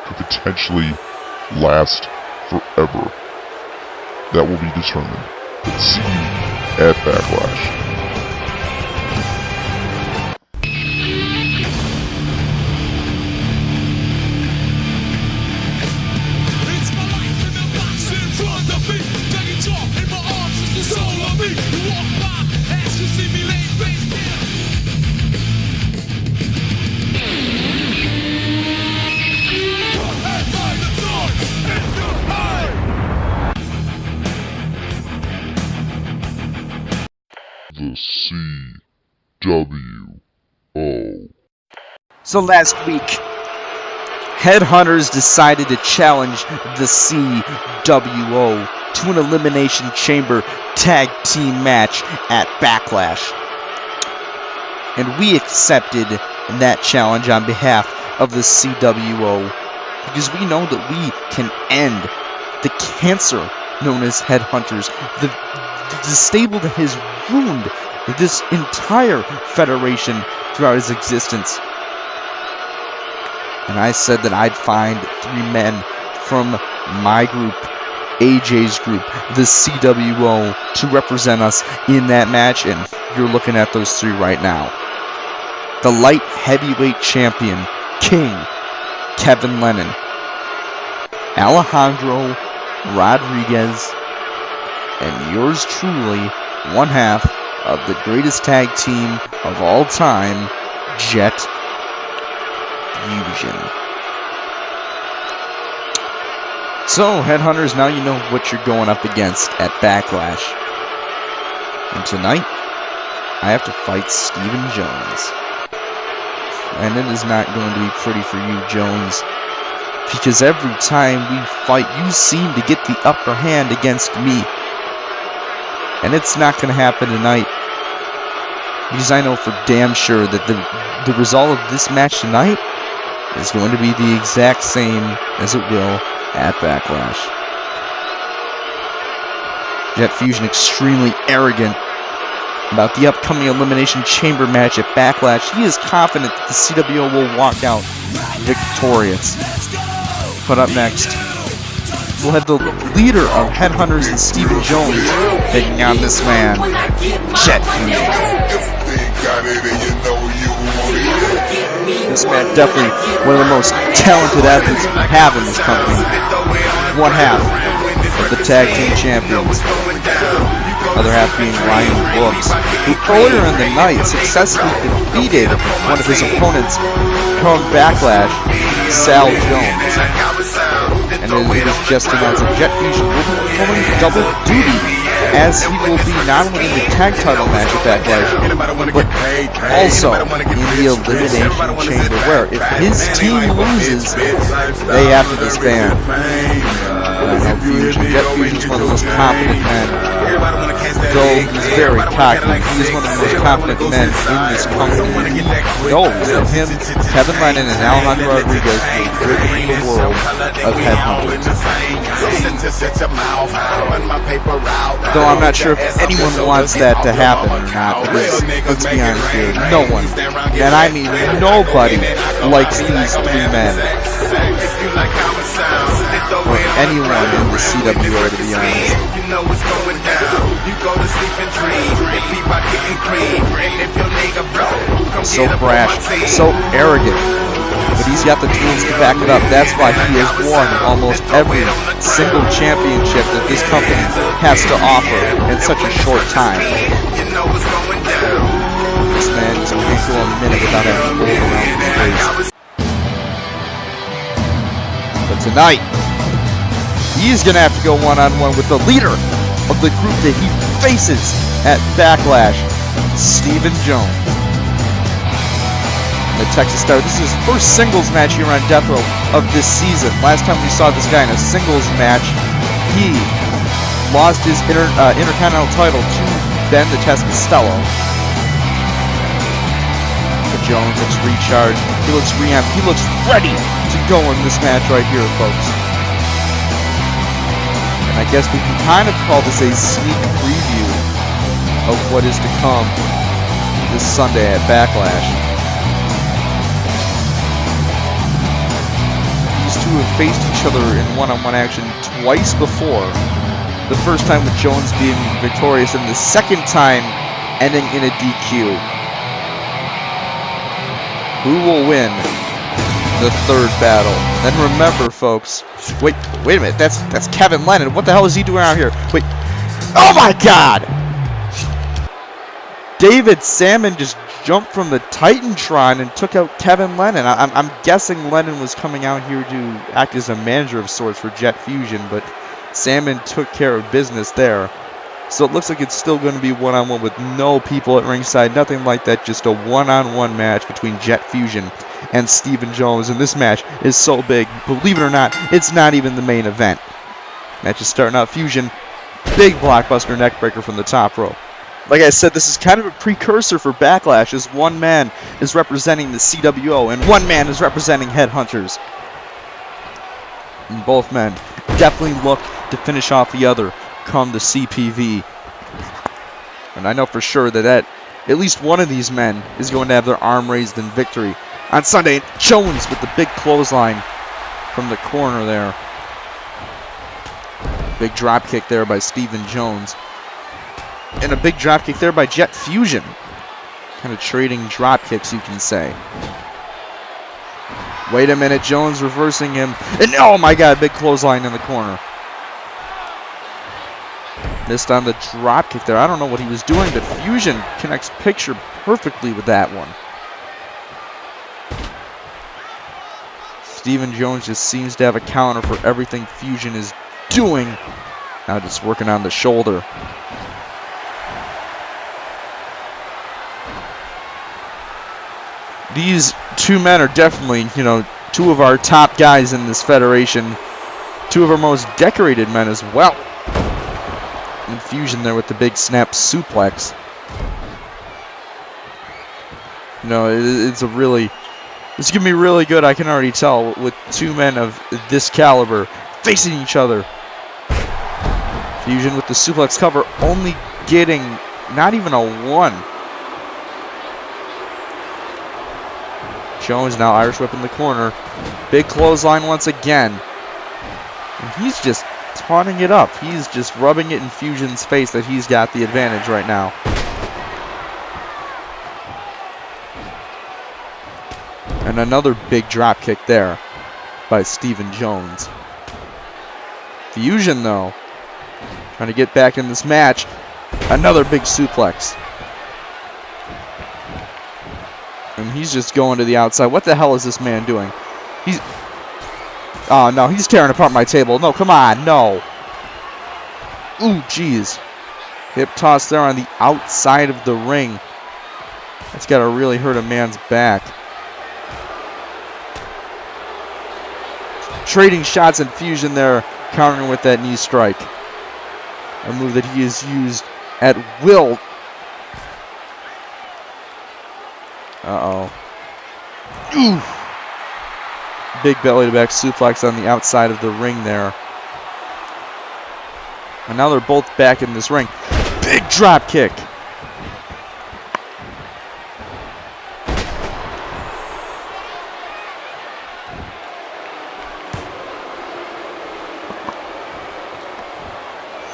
could potentially last forever. That will be determined. Let's see you at Backlash. The CWO. So last week, Headhunters decided to challenge the CWO to an Elimination Chamber tag team match at Backlash. And we accepted that challenge on behalf of the CWO because we know that we can end the cancer known as Headhunters, the stable that has ruined this entire federation throughout its existence. And I said that I'd find 3 men from my group, AJ's group, the CWO, to represent us in that match, and you're looking at those 3 right now. The light heavyweight champion, King Kevin Lennon, Alejandro Rodriguez, and yours truly, one half of the greatest tag team of all time, Jet Fusion. So, Headhunters, now you know what you're going up against at Backlash. And tonight, I have to fight Steven Jones. And it is not going to be pretty for you, Jones, because every time we fight, you seem to get the upper hand against me. And it's not going to happen tonight, because I know for damn sure that the result of this match tonight is going to be the exact same as it will at Backlash. Jet Fusion extremely arrogant about the upcoming Elimination Chamber match at Backlash. He is confident that the CWO will walk out victorious. But up next, we'll have the leader of Headhunters and Steven Jones taking on this man, Jet Fusion. This man definitely one of the most talented athletes we have in this company. One half of the tag team champions. Other half being Ryan Brooks, who earlier in the night successfully defeated one of his opponents from Backlash, Sal Jones. And it is just announced that Jet Fusion will be performing double duty, as he will be not only in the tag title match at Backlash, but also in the Elimination Chamber, where if his team loses, they have to disband. Jet Fusion is one of the most confident men. Though he's very cocky, he is one of the most confident men in this company. He knows that him, Kevin Lennon, and Alejandro Rodriguez will rid the world of Headhunters. Though I'm not sure if anyone wants that to happen or not, because let's be honest here, no one, and I mean nobody, likes these 3 men. Or anyone in the CWO, to be honest. So brash, so arrogant, but he's got the tools to back it up. That's why he has won almost every single championship that this company has to offer in such a short time. This man can't go a minute without having to roll around his face. But tonight, he's going to have to go one-on-one with the leader of the group that he faces at Backlash, Stephen Jones. The Texas Star. This is his first singles match here on Death Row of this season. Last time we saw this guy in a singles match, he lost his Intercontinental title to Ben the Test Castello. But Jones looks recharged. He looks reamped. He looks ready to go in this match right here, folks. And I guess we can kind of call this a sneak preview of what is to come this Sunday at Backlash. Who have faced each other in one-on-one action twice before. The first time with Jones being victorious, and the second time ending in a DQ. Who will win the third battle? Then remember, folks. Wait a minute. That's Kevin Lennon. What the hell is he doing out here? Wait. Oh my God! David Salmon just jumped from the Titantron and took out Kevin Lennon. I'm guessing Lennon was coming out here to act as a manager of sorts for Jet Fusion, but Salmon took care of business there. So it looks like it's still going to be one-on-one with no people at ringside, nothing like that, just a one-on-one match between Jet Fusion and Stephen Jones. And this match is so big, believe it or not, it's not even the main event. Match is starting out. Fusion, big blockbuster neckbreaker from the top rope. Like I said, this is kind of a precursor for Backlash, as one man is representing the CWO and one man is representing Headhunters. And both men definitely look to finish off the other come the CPV. And I know for sure that at least one of these men is going to have their arm raised in victory. On Sunday, Jones with the big clothesline from the corner there. Big drop kick there by Stephen Jones. And a big drop kick there by Jet Fusion. Kind of trading drop kicks, you can say. Wait a minute, Jones reversing him. And oh my God, big clothesline in the corner. Missed on the drop kick there. I don't know what he was doing, but Fusion connects picture perfectly with that one. Stephen Jones just seems to have a counter for everything Fusion is doing. Now just working on the shoulder. These two men are definitely, two of our top guys in this federation. Two of our most decorated men as well. And Fusion there with the big snap suplex. It's going to be really good, I can already tell, with two men of this caliber facing each other. Fusion with the suplex cover, only getting not even a 1. Jones now Irish whip in the corner. Big clothesline once again. And he's just taunting it up. He's just rubbing it in Fusion's face that he's got the advantage right now. And another big drop kick there by Stephen Jones. Fusion, though, trying to get back in this match. Another big suplex. And he's just going to the outside. What the hell is this man doing? Oh, no, he's tearing apart my table. No, come on, no. Ooh, jeez. Hip toss there on the outside of the ring. That's got to really hurt a man's back. Trading shots and Fusion there, countering with that knee strike. A move that he has used at will. Uh-oh. Ooh. Big belly-to-back suplex on the outside of the ring there. And now they're both back in this ring. Big drop kick.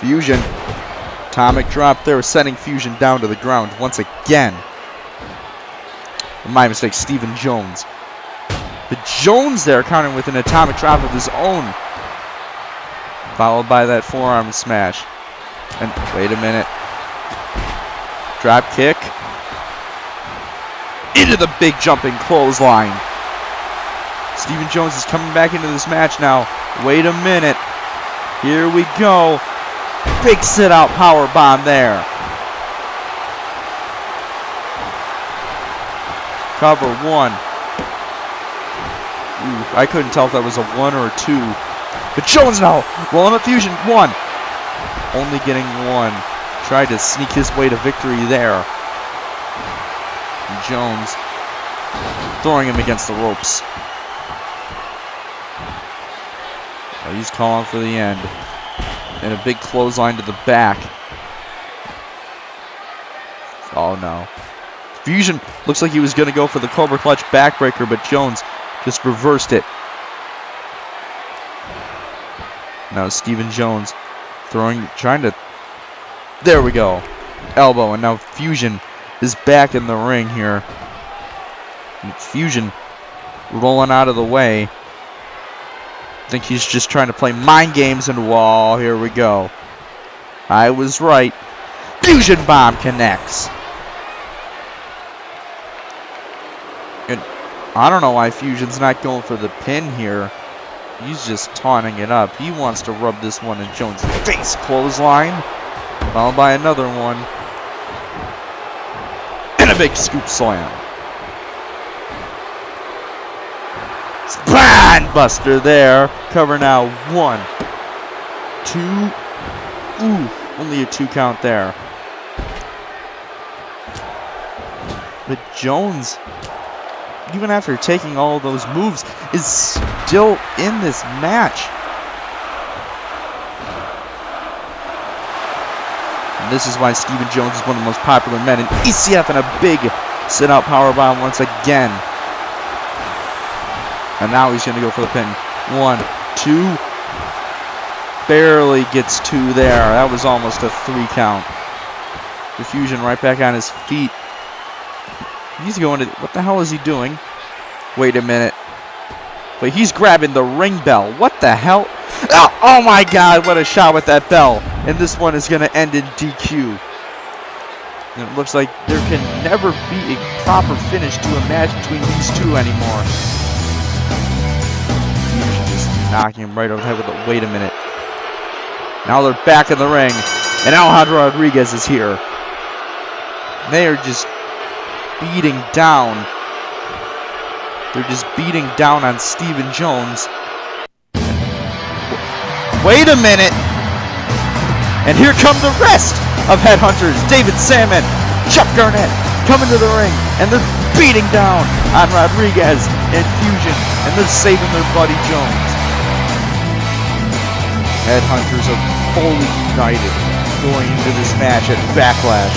Fusion. Atomic drop there, sending Fusion down to the ground once again. My mistake, Stephen Jones. But Jones there countering with an atomic drop of his own. Followed by that forearm smash. And wait a minute. Drop kick. Into the big jumping clothesline. Stephen Jones is coming back into this match now. Wait a minute. Here we go. big sit-out power bomb there. Cover 1. Ooh, I couldn't tell if that was a 1 or a 2. But Jones now rolling up Fusion. 1. Only getting 1. Tried to sneak his way to victory there. And Jones throwing him against the ropes. Oh, he's calling for the end. And a big clothesline to the back. Oh no. Fusion looks like he was going to go for the Cobra Clutch backbreaker, but Jones just reversed it. Now Stephen Jones trying to, there we go. Elbow, and now Fusion is back in the ring here. And Fusion rolling out of the way. I think he's just trying to play mind games, and whoa, here we go. I was right. Fusion bomb connects. And I don't know why Fusion's not going for the pin here. He's just taunting it up. He wants to rub this one in Jones' face. Clothesline. Followed by another one. And a big scoop slam. Spine buster there. Cover now. 1, 2. Ooh, only a 2 count there. But Jones, even after taking all those moves, is still in this match. And this is why Stephen Jones is one of the most popular men in ECF, and a big sit-out powerbomb once again. And now he's going to go for the pin. 1, 2. Barely gets 2 there. That was almost a 3 count. The Fusion right back on his feet. He's going to... What the hell is he doing? Wait a minute. Wait, he's grabbing the ring bell. What the hell? Oh my god, what a shot with that bell. And this one is going to end in DQ. And it looks like there can never be a proper finish to a match between these two anymore. Fusion just knocking him right over the head with it. Wait a minute. Now they're back in the ring. And Alejandro Rodriguez is here. They are just beating down. They're just beating down on Stephen Jones. Wait a minute. And here come the rest of Headhunters. David Sandmen, Chuck Garnett coming to the ring. And they're beating down on Rodriguez and Fusion. And they're saving their buddy Jones. Headhunters are fully united going into this match at Backlash.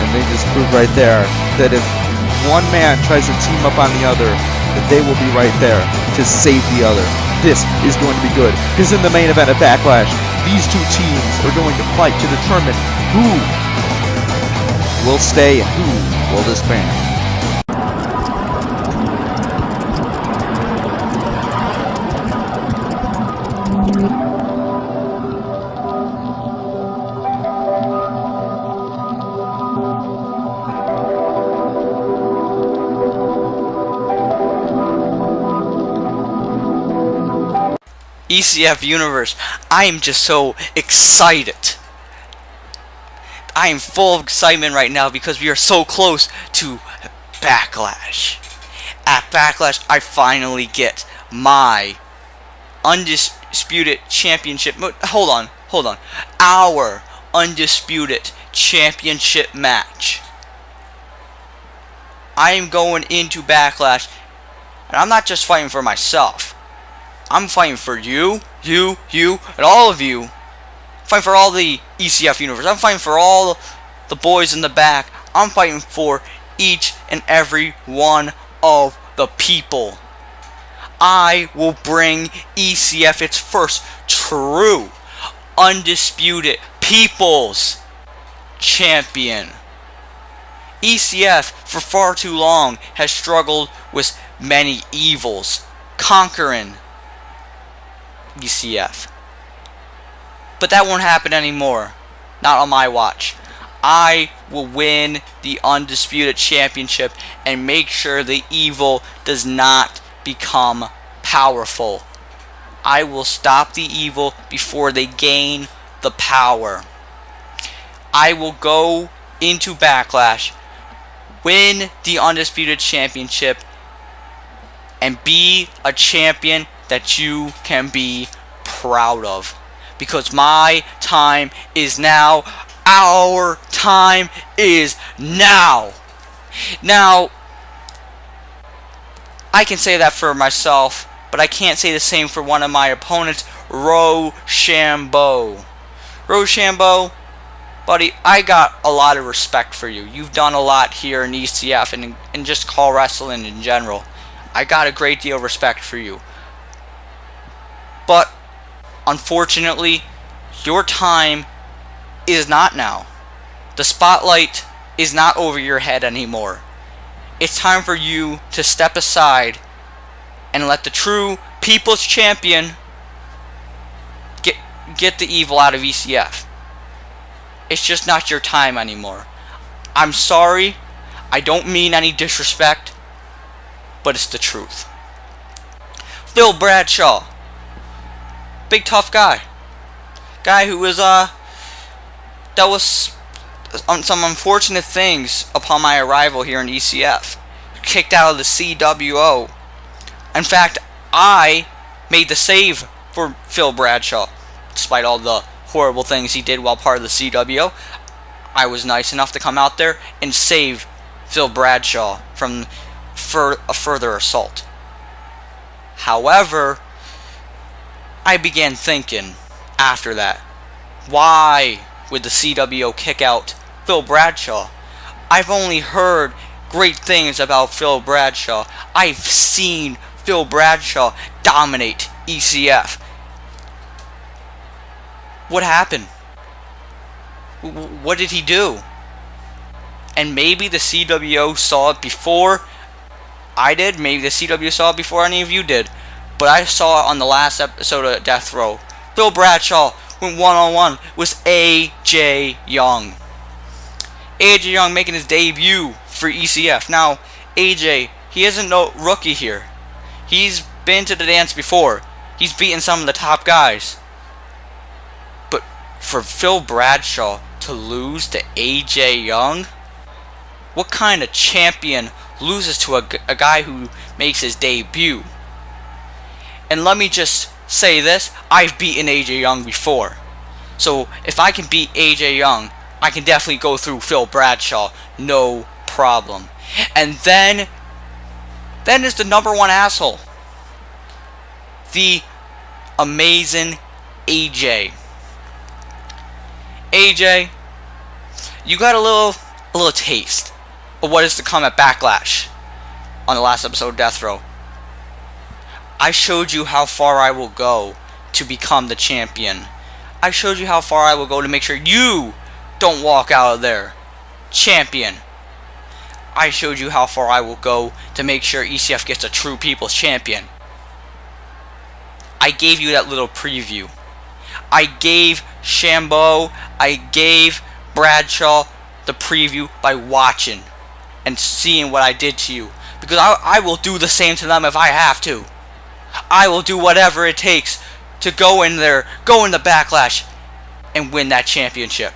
And they just proved right there that if one man tries to team up on the other, that they will be right there to save the other. This is going to be good, because in the main event of Backlash, these two teams are going to fight to determine who will stay and who will disband. ECF Universe, I am just so excited. I am full of excitement right now because we are so close to Backlash. At Backlash, I finally get my undisputed championship. Hold on. Our undisputed championship match. I am going into Backlash, and I'm not just fighting for myself. I'm fighting for you, and all of you. I'm fighting for all the ECF universe. I'm fighting for all the boys in the back. I'm fighting for each and every one of the people. I will bring ECF its first true, undisputed people's champion. ECF for far too long has struggled with many evils, conquering ECF. But that won't happen anymore. Not on my watch. I will win the undisputed championship and make sure the evil does not become powerful. I will stop the evil before they gain the power. I will go into Backlash, win the Undisputed Championship, and be a champion that you can be proud of. Because my time is now. Our time is now. Now, I can say that for myself, but I can't say the same for one of my opponents, Shambo. Shambo, buddy, I got a lot of respect for you. You've done a lot here in ECF and just call wrestling in general. I got a great deal of respect for you. But, unfortunately, your time is not now. The spotlight is not over your head anymore. It's time for you to step aside and let the true people's champion get the evil out of ECF. It's just not your time anymore. I'm sorry. I don't mean any disrespect, but it's the truth. Phil Bradshaw. Big tough guy. Guy who was dealt with some unfortunate things upon my arrival here in ECF. Kicked out of the CWO. In fact, I made the save for Phil Bradshaw. Despite all the horrible things he did while part of the CWO, I was nice enough to come out there and save Phil Bradshaw from a further assault. However, I began thinking after that, why would the CWO kick out Phil Bradshaw? I've only heard great things about Phil Bradshaw. I've seen Phil Bradshaw dominate ECF. What happened? What did he do? And maybe the CWO saw it before I did. Maybe the CW saw it before any of you did. But I saw it on the last episode of Death Row. Phil Bradshaw went one-on-one with AJ Young. AJ Young making his debut for ECF. Now, AJ, he isn't no rookie here. He's been to the dance before. He's beaten some of the top guys. But for Phil Bradshaw to lose to AJ Young? What kind of champion loses to a guy who makes his debut? And let me just say this, I've beaten AJ Young before. So if I can beat AJ Young, I can definitely go through Phil Bradshaw, no problem. And then is the number one asshole. The amazing AJ. AJ, you got a little taste of what is to come at Backlash on the last episode of Death Row. I showed you how far I will go to become the champion. I showed you how far I will go to make sure you don't walk out of there champion. I showed you how far I will go to make sure ECF gets a true people's champion. I gave you that little preview. I gave Shambo, I gave Bradshaw the preview by watching and seeing what I did to you. Because I will do the same to them if I have to. I will do whatever it takes to go in there, go in the Backlash, and win that championship.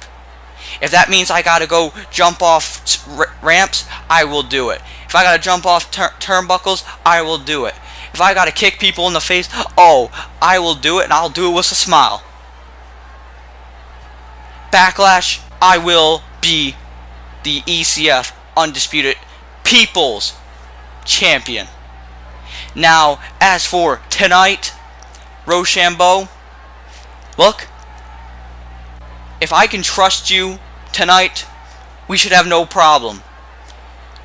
If that means I gotta go jump off ramps, I will do it. If I gotta jump off turnbuckles, I will do it. If I gotta kick people in the face, I will do it, and I'll do it with a smile. Backlash, I will be the ECF Undisputed People's Champion. Now, as for tonight, Shambo, look, if I can trust you tonight, we should have no problem.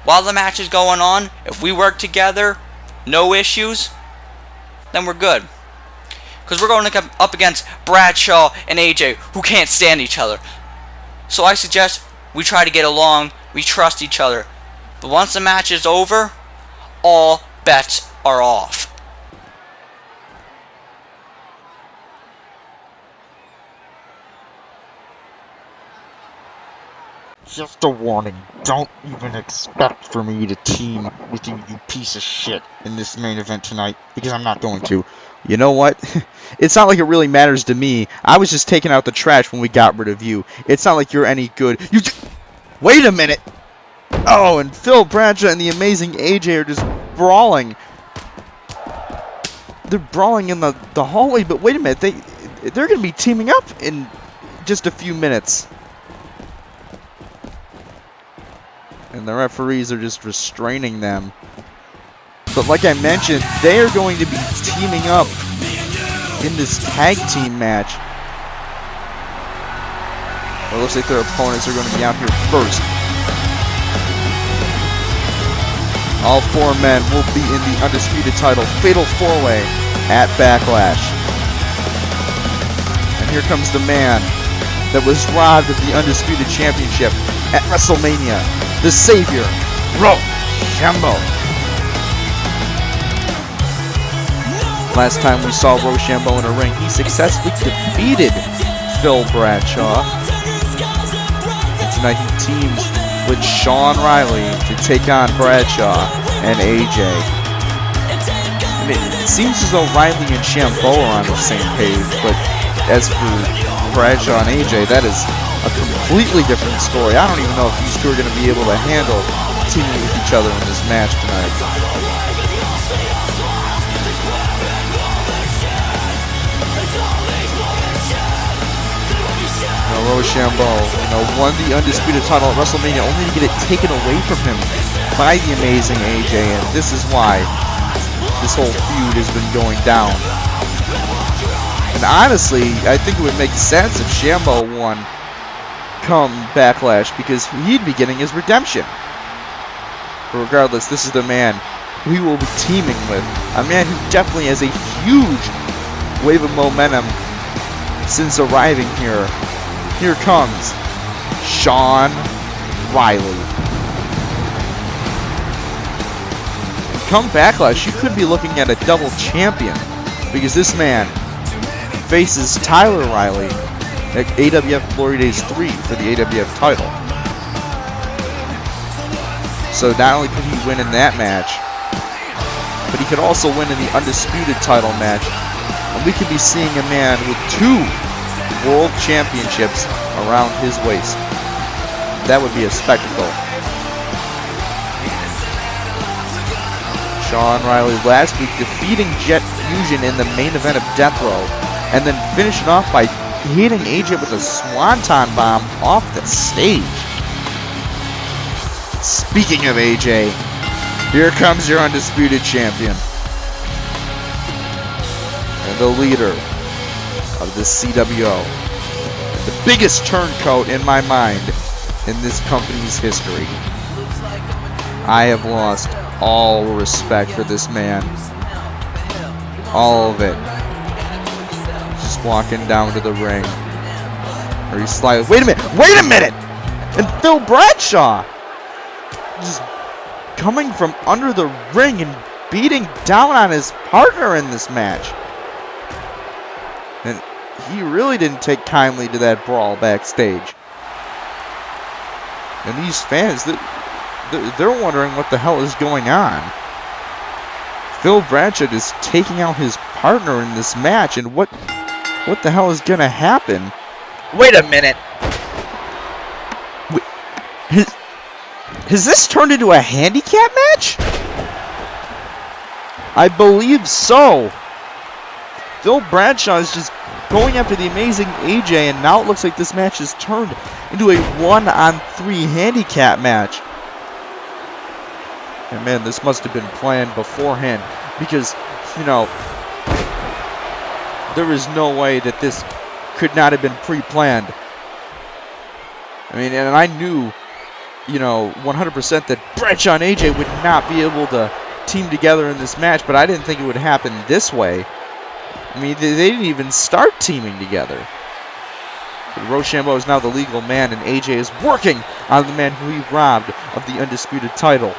While the match is going on, if we work together, no issues, then we're good. Because we're going up against Bradshaw and AJ, who can't stand each other. So I suggest we try to get along, we trust each other. But once the match is over, all bets are off. Just a warning, don't even expect for me to team with you, you piece of shit, in this main event tonight, because I'm not going to. You know what? It's not like it really matters to me. I was just taking out the trash when we got rid of you. It's not like you're any good. Wait a minute! Oh, and Phil Bradshaw and the amazing AJ are just brawling. They're brawling in the hallway, but wait a minute. They're going to be teaming up in just a few minutes. And the referees are just restraining them. But like I mentioned, they are going to be teaming up in this tag team match. Well, it looks like their opponents are going to be out here first. All four men will be in the undisputed title Fatal 4-Way at Backlash. And here comes the man that was robbed of the undisputed championship at WrestleMania, the Savior, Shambo. Last time we saw Shambo in a ring, he successfully defeated Phil Bradshaw. And tonight he teams with Shawn Riley to take on Bradshaw and AJ. I mean, it seems as though Riley and Shambo are on the same page, but as for Bradshaw and AJ, that is a completely different story. I don't even know if these two are going to be able to handle teaming with each other in this match tonight. Shambo, won the undisputed title at WrestleMania only to get it taken away from him by the amazing AJ, and this is why this whole feud has been going down. And honestly, I think it would make sense if Shambo won come Backlash, because he'd be getting his redemption. But regardless, this is the man we will be teaming with, a man who definitely has a huge wave of momentum since arriving here. Here comes Shawn Riley. Come Backlash, you could be looking at a double champion, because this man faces Tyler Riley at AWF Glory Days 3 for the AWF title. So not only could he win in that match, but he could also win in the undisputed title match. And we could be seeing a man with 2 World Championships around his waist. That would be a spectacle. Shawn Riley last week defeating Jet Fusion in the main event of Death Row, and then finishing off by hitting AJ with a Swanton Bomb off the stage. Speaking of AJ, here comes your undisputed champion and the leader of the CWO, the biggest turncoat in my mind in this company's history. I have lost all respect for this man. All of it. Just walking down to the ring. Or he's sliding. Wait a minute! And Phil Bradshaw just coming from under the ring and beating down on his partner in this match. And he really didn't take kindly to that brawl backstage. And these fans, they're wondering what the hell is going on. Phil Bradshaw is taking out his partner in this match, and what the hell is gonna happen? Wait a minute. Has this turned into a handicap match? I believe so. Phil Bradshaw is just going after the amazing AJ, and now it looks like this match has turned into a 1-on-3 handicap match. And man, this must have been planned beforehand, because, you know, there is no way that this could not have been pre-planned. I mean, and I knew, you know, 100% that Bradshaw and AJ would not be able to team together in this match, but I didn't think it would happen this way. I mean, they didn't even start teaming together. But Shambo is now the legal man, and AJ is working on the man who he robbed of the undisputed title.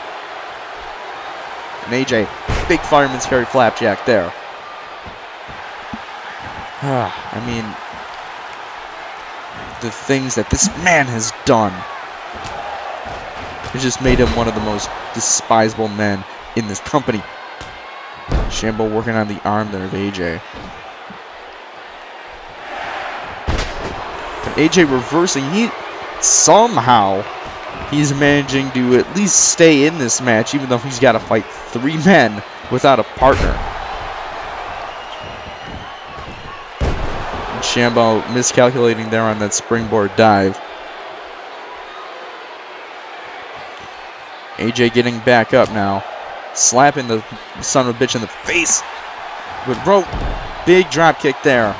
And AJ, big fireman's carry flapjack there. I mean, the things that this man has done has just made him one of the most despisable men in this company. Shambo working on the arm there of AJ. And AJ reversing. He's managing to at least stay in this match, even though he's got to fight 3 men without a partner. And Shambo miscalculating there on that springboard dive. AJ getting back up now. Slapping the son of a bitch in the face with rope. Big drop kick there.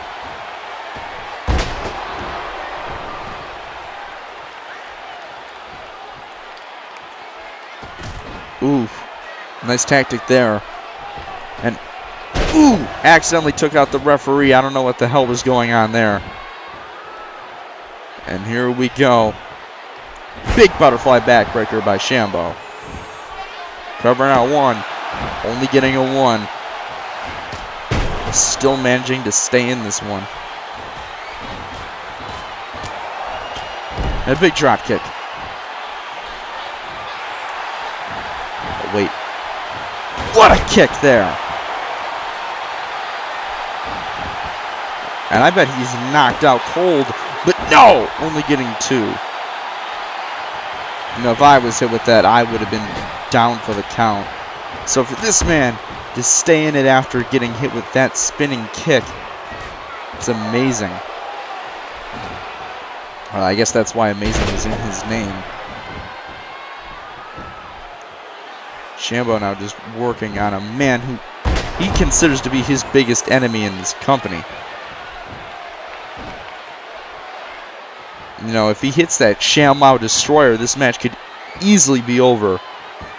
Ooh, nice tactic there. And ooh, accidentally took out the referee. I don't know what the hell was going on there. And here we go. Big butterfly backbreaker by Shambo. Covering out 1. Only getting a 1. Still managing to stay in this one. And a big drop kick. Oh, wait. What a kick there. And I bet he's knocked out cold. But no! Only getting 2. You know, if I was hit with that, I would have been down for the count. So for this man to stay in it after getting hit with that spinning kick, it's amazing. Well, I guess that's why amazing is in his name. Shambo now just working on a man who he considers to be his biggest enemy in this company. You know, if he hits that Shambo Destroyer, this match could easily be over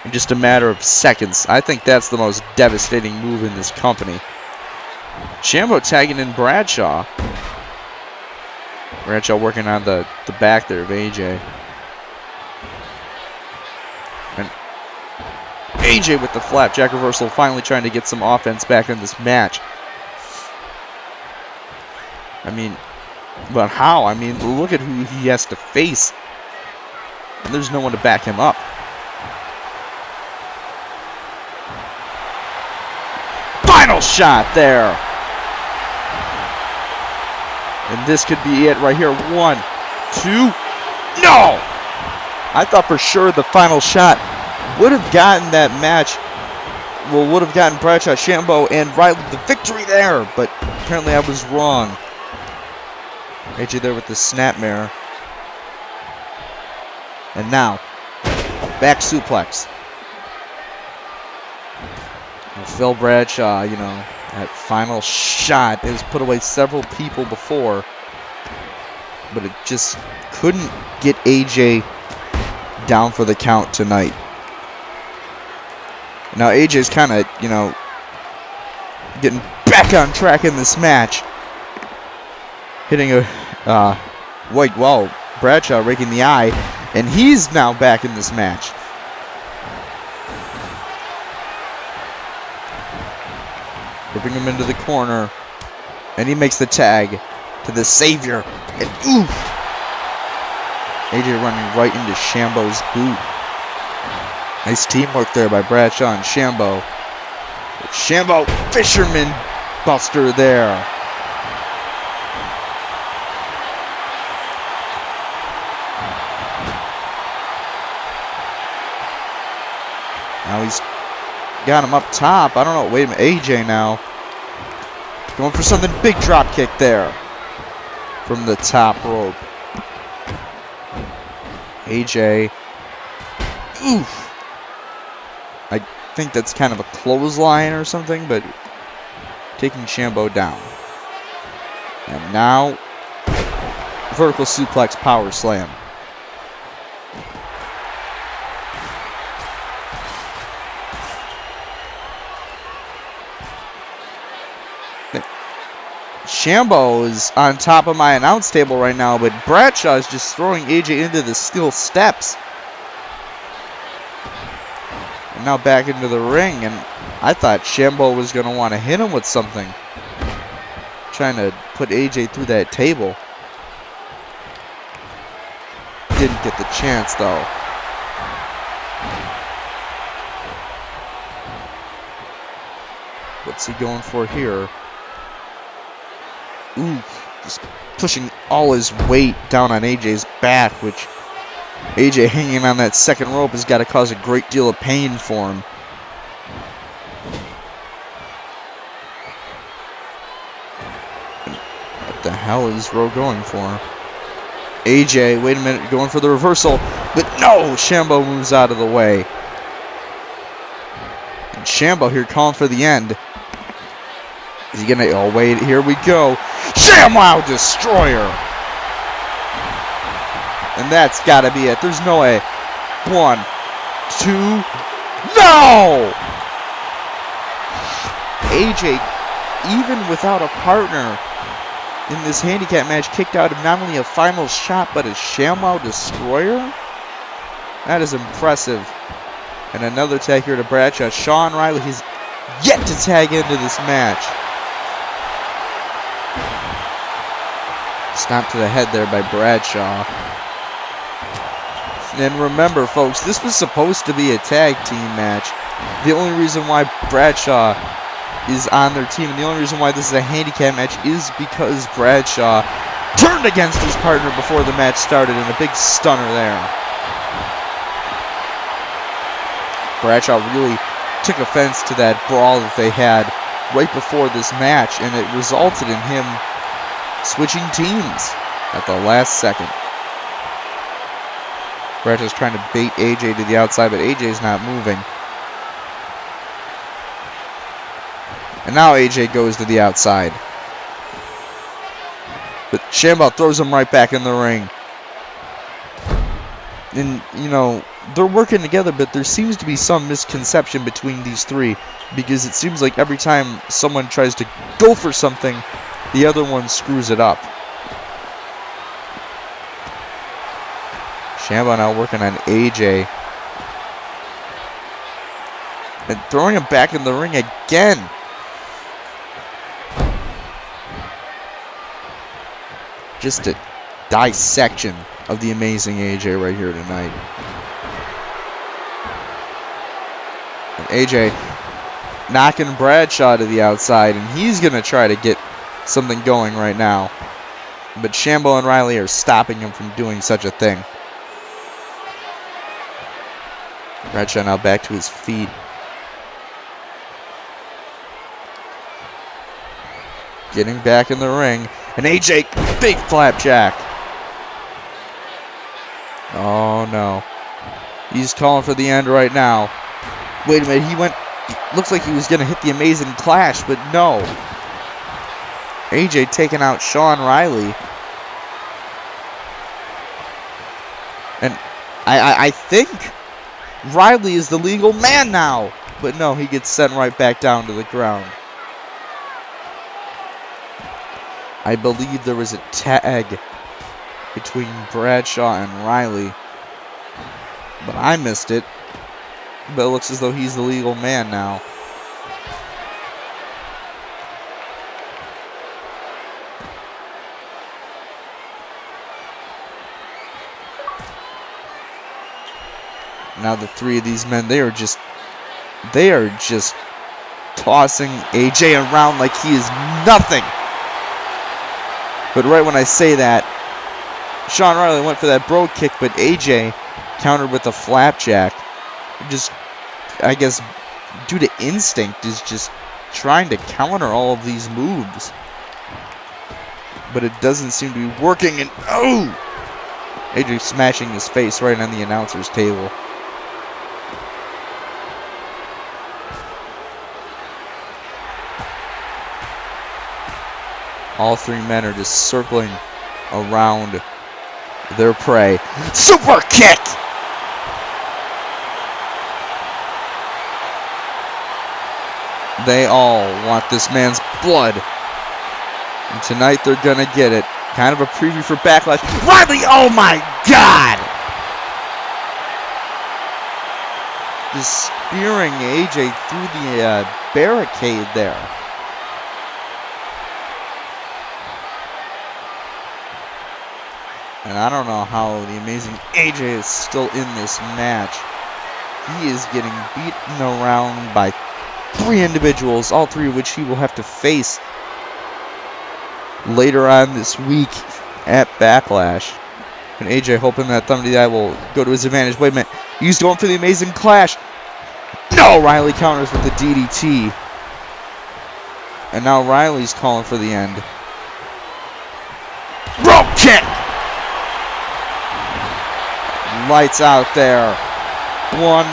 in just a matter of seconds. I think that's the most devastating move in this company. Shambo tagging in Bradshaw. Bradshaw working on the back there of AJ. And AJ with the flapjack reversal, finally trying to get some offense back in this match. I mean, but how? I mean, look at who he has to face. And there's no one to back him up. Final shot there. And this could be it right here. 1, 2. No! I thought for sure the final shot would have gotten that match. Well, would have gotten Bradshaw, Shambo, and Riley the victory there. But apparently I was wrong. AJ there with the snapmare. And now, back suplex. And Phil Bradshaw, you know, that final shot has put away several people before, but it just couldn't get AJ down for the count tonight. Now AJ's kind of, you know, getting back on track in this match. Hitting a, well, Bradshaw raking the eye, and he's now back in this match. Whipping him into the corner, and he makes the tag to the Savior, and oof! AJ running right into Shambo's boot. Nice teamwork there by Bradshaw and Shambo. Shambo, fisherman buster there. Now he's got him up top. I don't know. Wait a minute. AJ now. Going for something. Big drop kick there. From the top rope. AJ. Oof. I think that's kind of a clothesline or something, but taking Shambo down. And now, vertical suplex power slam. Shambo is on top of my announce table right now, but Bradshaw is just throwing AJ into the steel steps. And now back into the ring, and I thought Shambo was going to want to hit him with something. Trying to put AJ through that table. Didn't get the chance, though. What's he going for here? Ooh, just pushing all his weight down on AJ's back, which AJ hanging on that second rope has got to cause a great deal of pain for him. What the hell is Rowe going for? AJ, wait a minute, going for the reversal, but no! Shambo moves out of the way. And Shambo here calling for the end. Is he gonna, oh wait, here we go. ShamWow Destroyer! And that's gotta be it. There's no way. 1, 2, no! AJ, even without a partner in this handicap match, kicked out of not only a final shot, but a ShamWow Destroyer? That is impressive. And another tag here to Bradshaw. Shawn Riley has yet to tag into this match. Stomp to the head there by Bradshaw. And remember, folks, this was supposed to be a tag team match. The only reason why Bradshaw is on their team, and the only reason why this is a handicap match, is because Bradshaw turned against his partner before the match started, and a big stunner there. Bradshaw really took offense to that brawl that they had right before this match, and it resulted in him switching teams at the last second. Bradshaw's trying to bait AJ to the outside, but AJ's not moving. And now AJ goes to the outside. But Shambo throws him right back in the ring. And, you know, they're working together, but there seems to be some misconception between these three, because it seems like every time someone tries to go for something, the other one screws it up. Shambo now working on AJ. And throwing him back in the ring again. Just a dissection of the amazing AJ right here tonight. And AJ knocking Bradshaw to the outside, and he's going to try to get something going right now. But Shambo and Riley are stopping him from doing such a thing. Bradshaw now back to his feet. Getting back in the ring. And AJ, big flapjack. Oh no. He's calling for the end right now. Wait a minute, he went, looks like he was going to hit the amazing clash, but no. AJ taking out Shawn Riley. And I think Riley is the legal man now. But no, he gets sent right back down to the ground. I believe there was a tag between Bradshaw and Riley, but I missed it. But it looks as though he's the legal man now. Now the three of these men, they are just tossing AJ around like he is nothing. But right when I say that, Shawn Riley went for that bro kick, but AJ countered with a flapjack. Just, I guess, due to instinct, is just trying to counter all of these moves. But it doesn't seem to be working, and oh! AJ smashing his face right on the announcer's table. All three men are just circling around their prey. Super kick! They all want this man's blood. And tonight they're gonna get it. Kind of a preview for Backlash. Riley, oh my God! Just spearing AJ through the barricade there. And I don't know how the amazing AJ is still in this match. He is getting beaten around by 3 individuals, all 3 of which he will have to face later on this week at Backlash. And AJ hoping that Thunder the Eye will go to his advantage. Wait a minute. He's going for the amazing clash. No! Riley counters with the DDT. And now Riley's calling for the end. Rope kick! Lights out there. 1,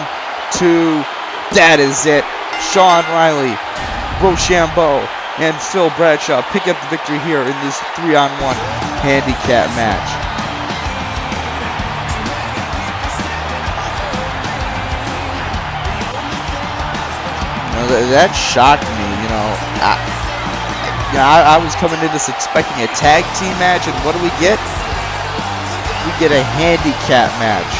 2. That is it. Shawn Riley, Shambo, and Phil Bradshaw pick up the victory here in this 3-on-1 handicap match. That shocked me, you know. I was coming into this expecting a tag team match, and what do we get? We get a handicap match.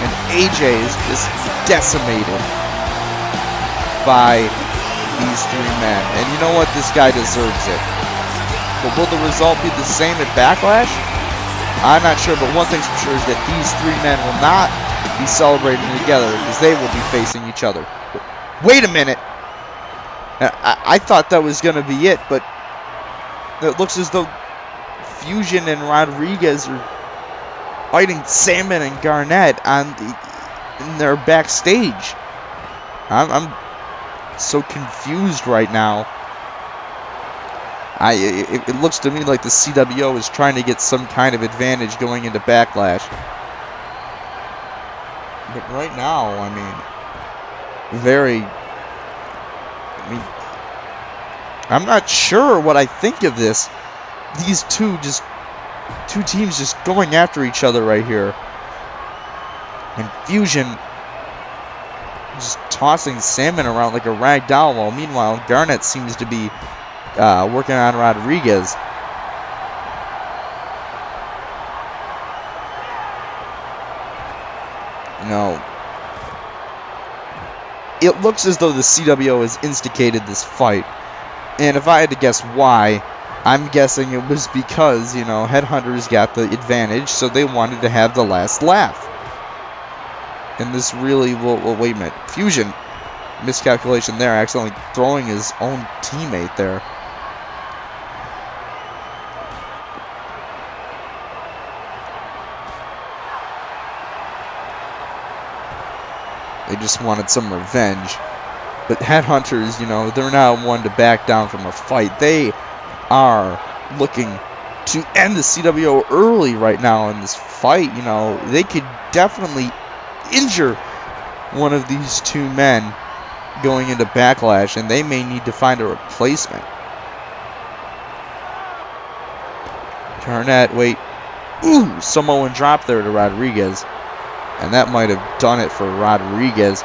And AJ is just decimated by these 3 men. And you know what? This guy deserves it. But will the result be the same at Backlash? I'm not sure, but one thing's for sure is that these 3 men will not be celebrating together because they will be facing each other. Wait a minute! I thought that was going to be it, but it looks as though Fusion and Rodriguez are fighting Sandmen and Garnett in their backstage. I'm so confused right now. It looks to me like the CWO is trying to get some kind of advantage going into Backlash. But right now, I mean, I'm not sure what I think of this. These two teams just going after each other right here. And Fusion just tossing Sandmen around like a rag doll, while meanwhile Garnett seems to be working on Rodriguez. You know, it looks as though the CWO has instigated this fight. And if I had to guess why, I'm guessing it was because, you know, Headhunters got the advantage, so they wanted to have the last laugh. And this really will, well, wait a minute. Fusion, miscalculation there, accidentally throwing his own teammate there. They just wanted some revenge. But Headhunters, you know, they're not one to back down from a fight. They are looking to end the CWO early right now in this fight. You know, they could definitely injure one of these 2 men going into Backlash, and they may need to find a replacement. Garnett, wait. Ooh, Samoan drop there to Rodriguez. And that might have done it for Rodriguez.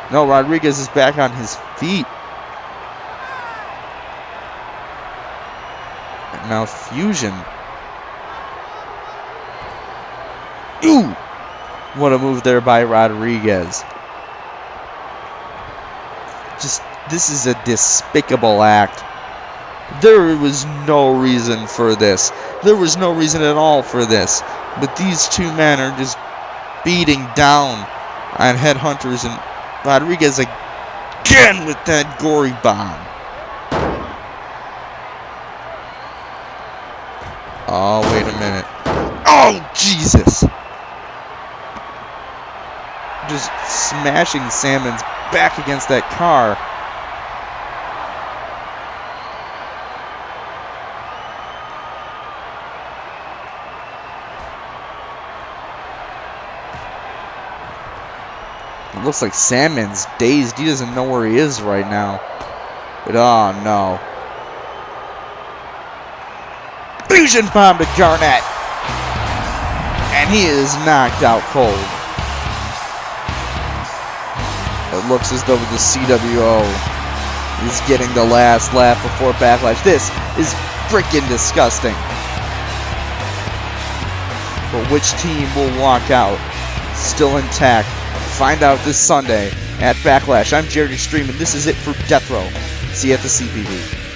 No, Rodriguez is back on his feet. And now Fusion. Ooh! What a move there by Rodriguez. Just, this is a despicable act. There was no reason for this. There was no reason at all for this. But these 2 men are just beating down on Headhunters, and Rodriguez again with that gory bomb. Oh, wait a minute. Oh, Jesus! Just smashing Sandmen's back against that car. It looks like Sandman's dazed. He doesn't know where he is right now. But oh no. Fusion bomb to Garnett. And he is knocked out cold. It looks as though the CWO is getting the last laugh before Backlash. This is freaking disgusting. But which team will walk out still intact? Find out this Sunday at Backlash. I'm Jared Extreme, and this is it for Death Row. See you at the CPV.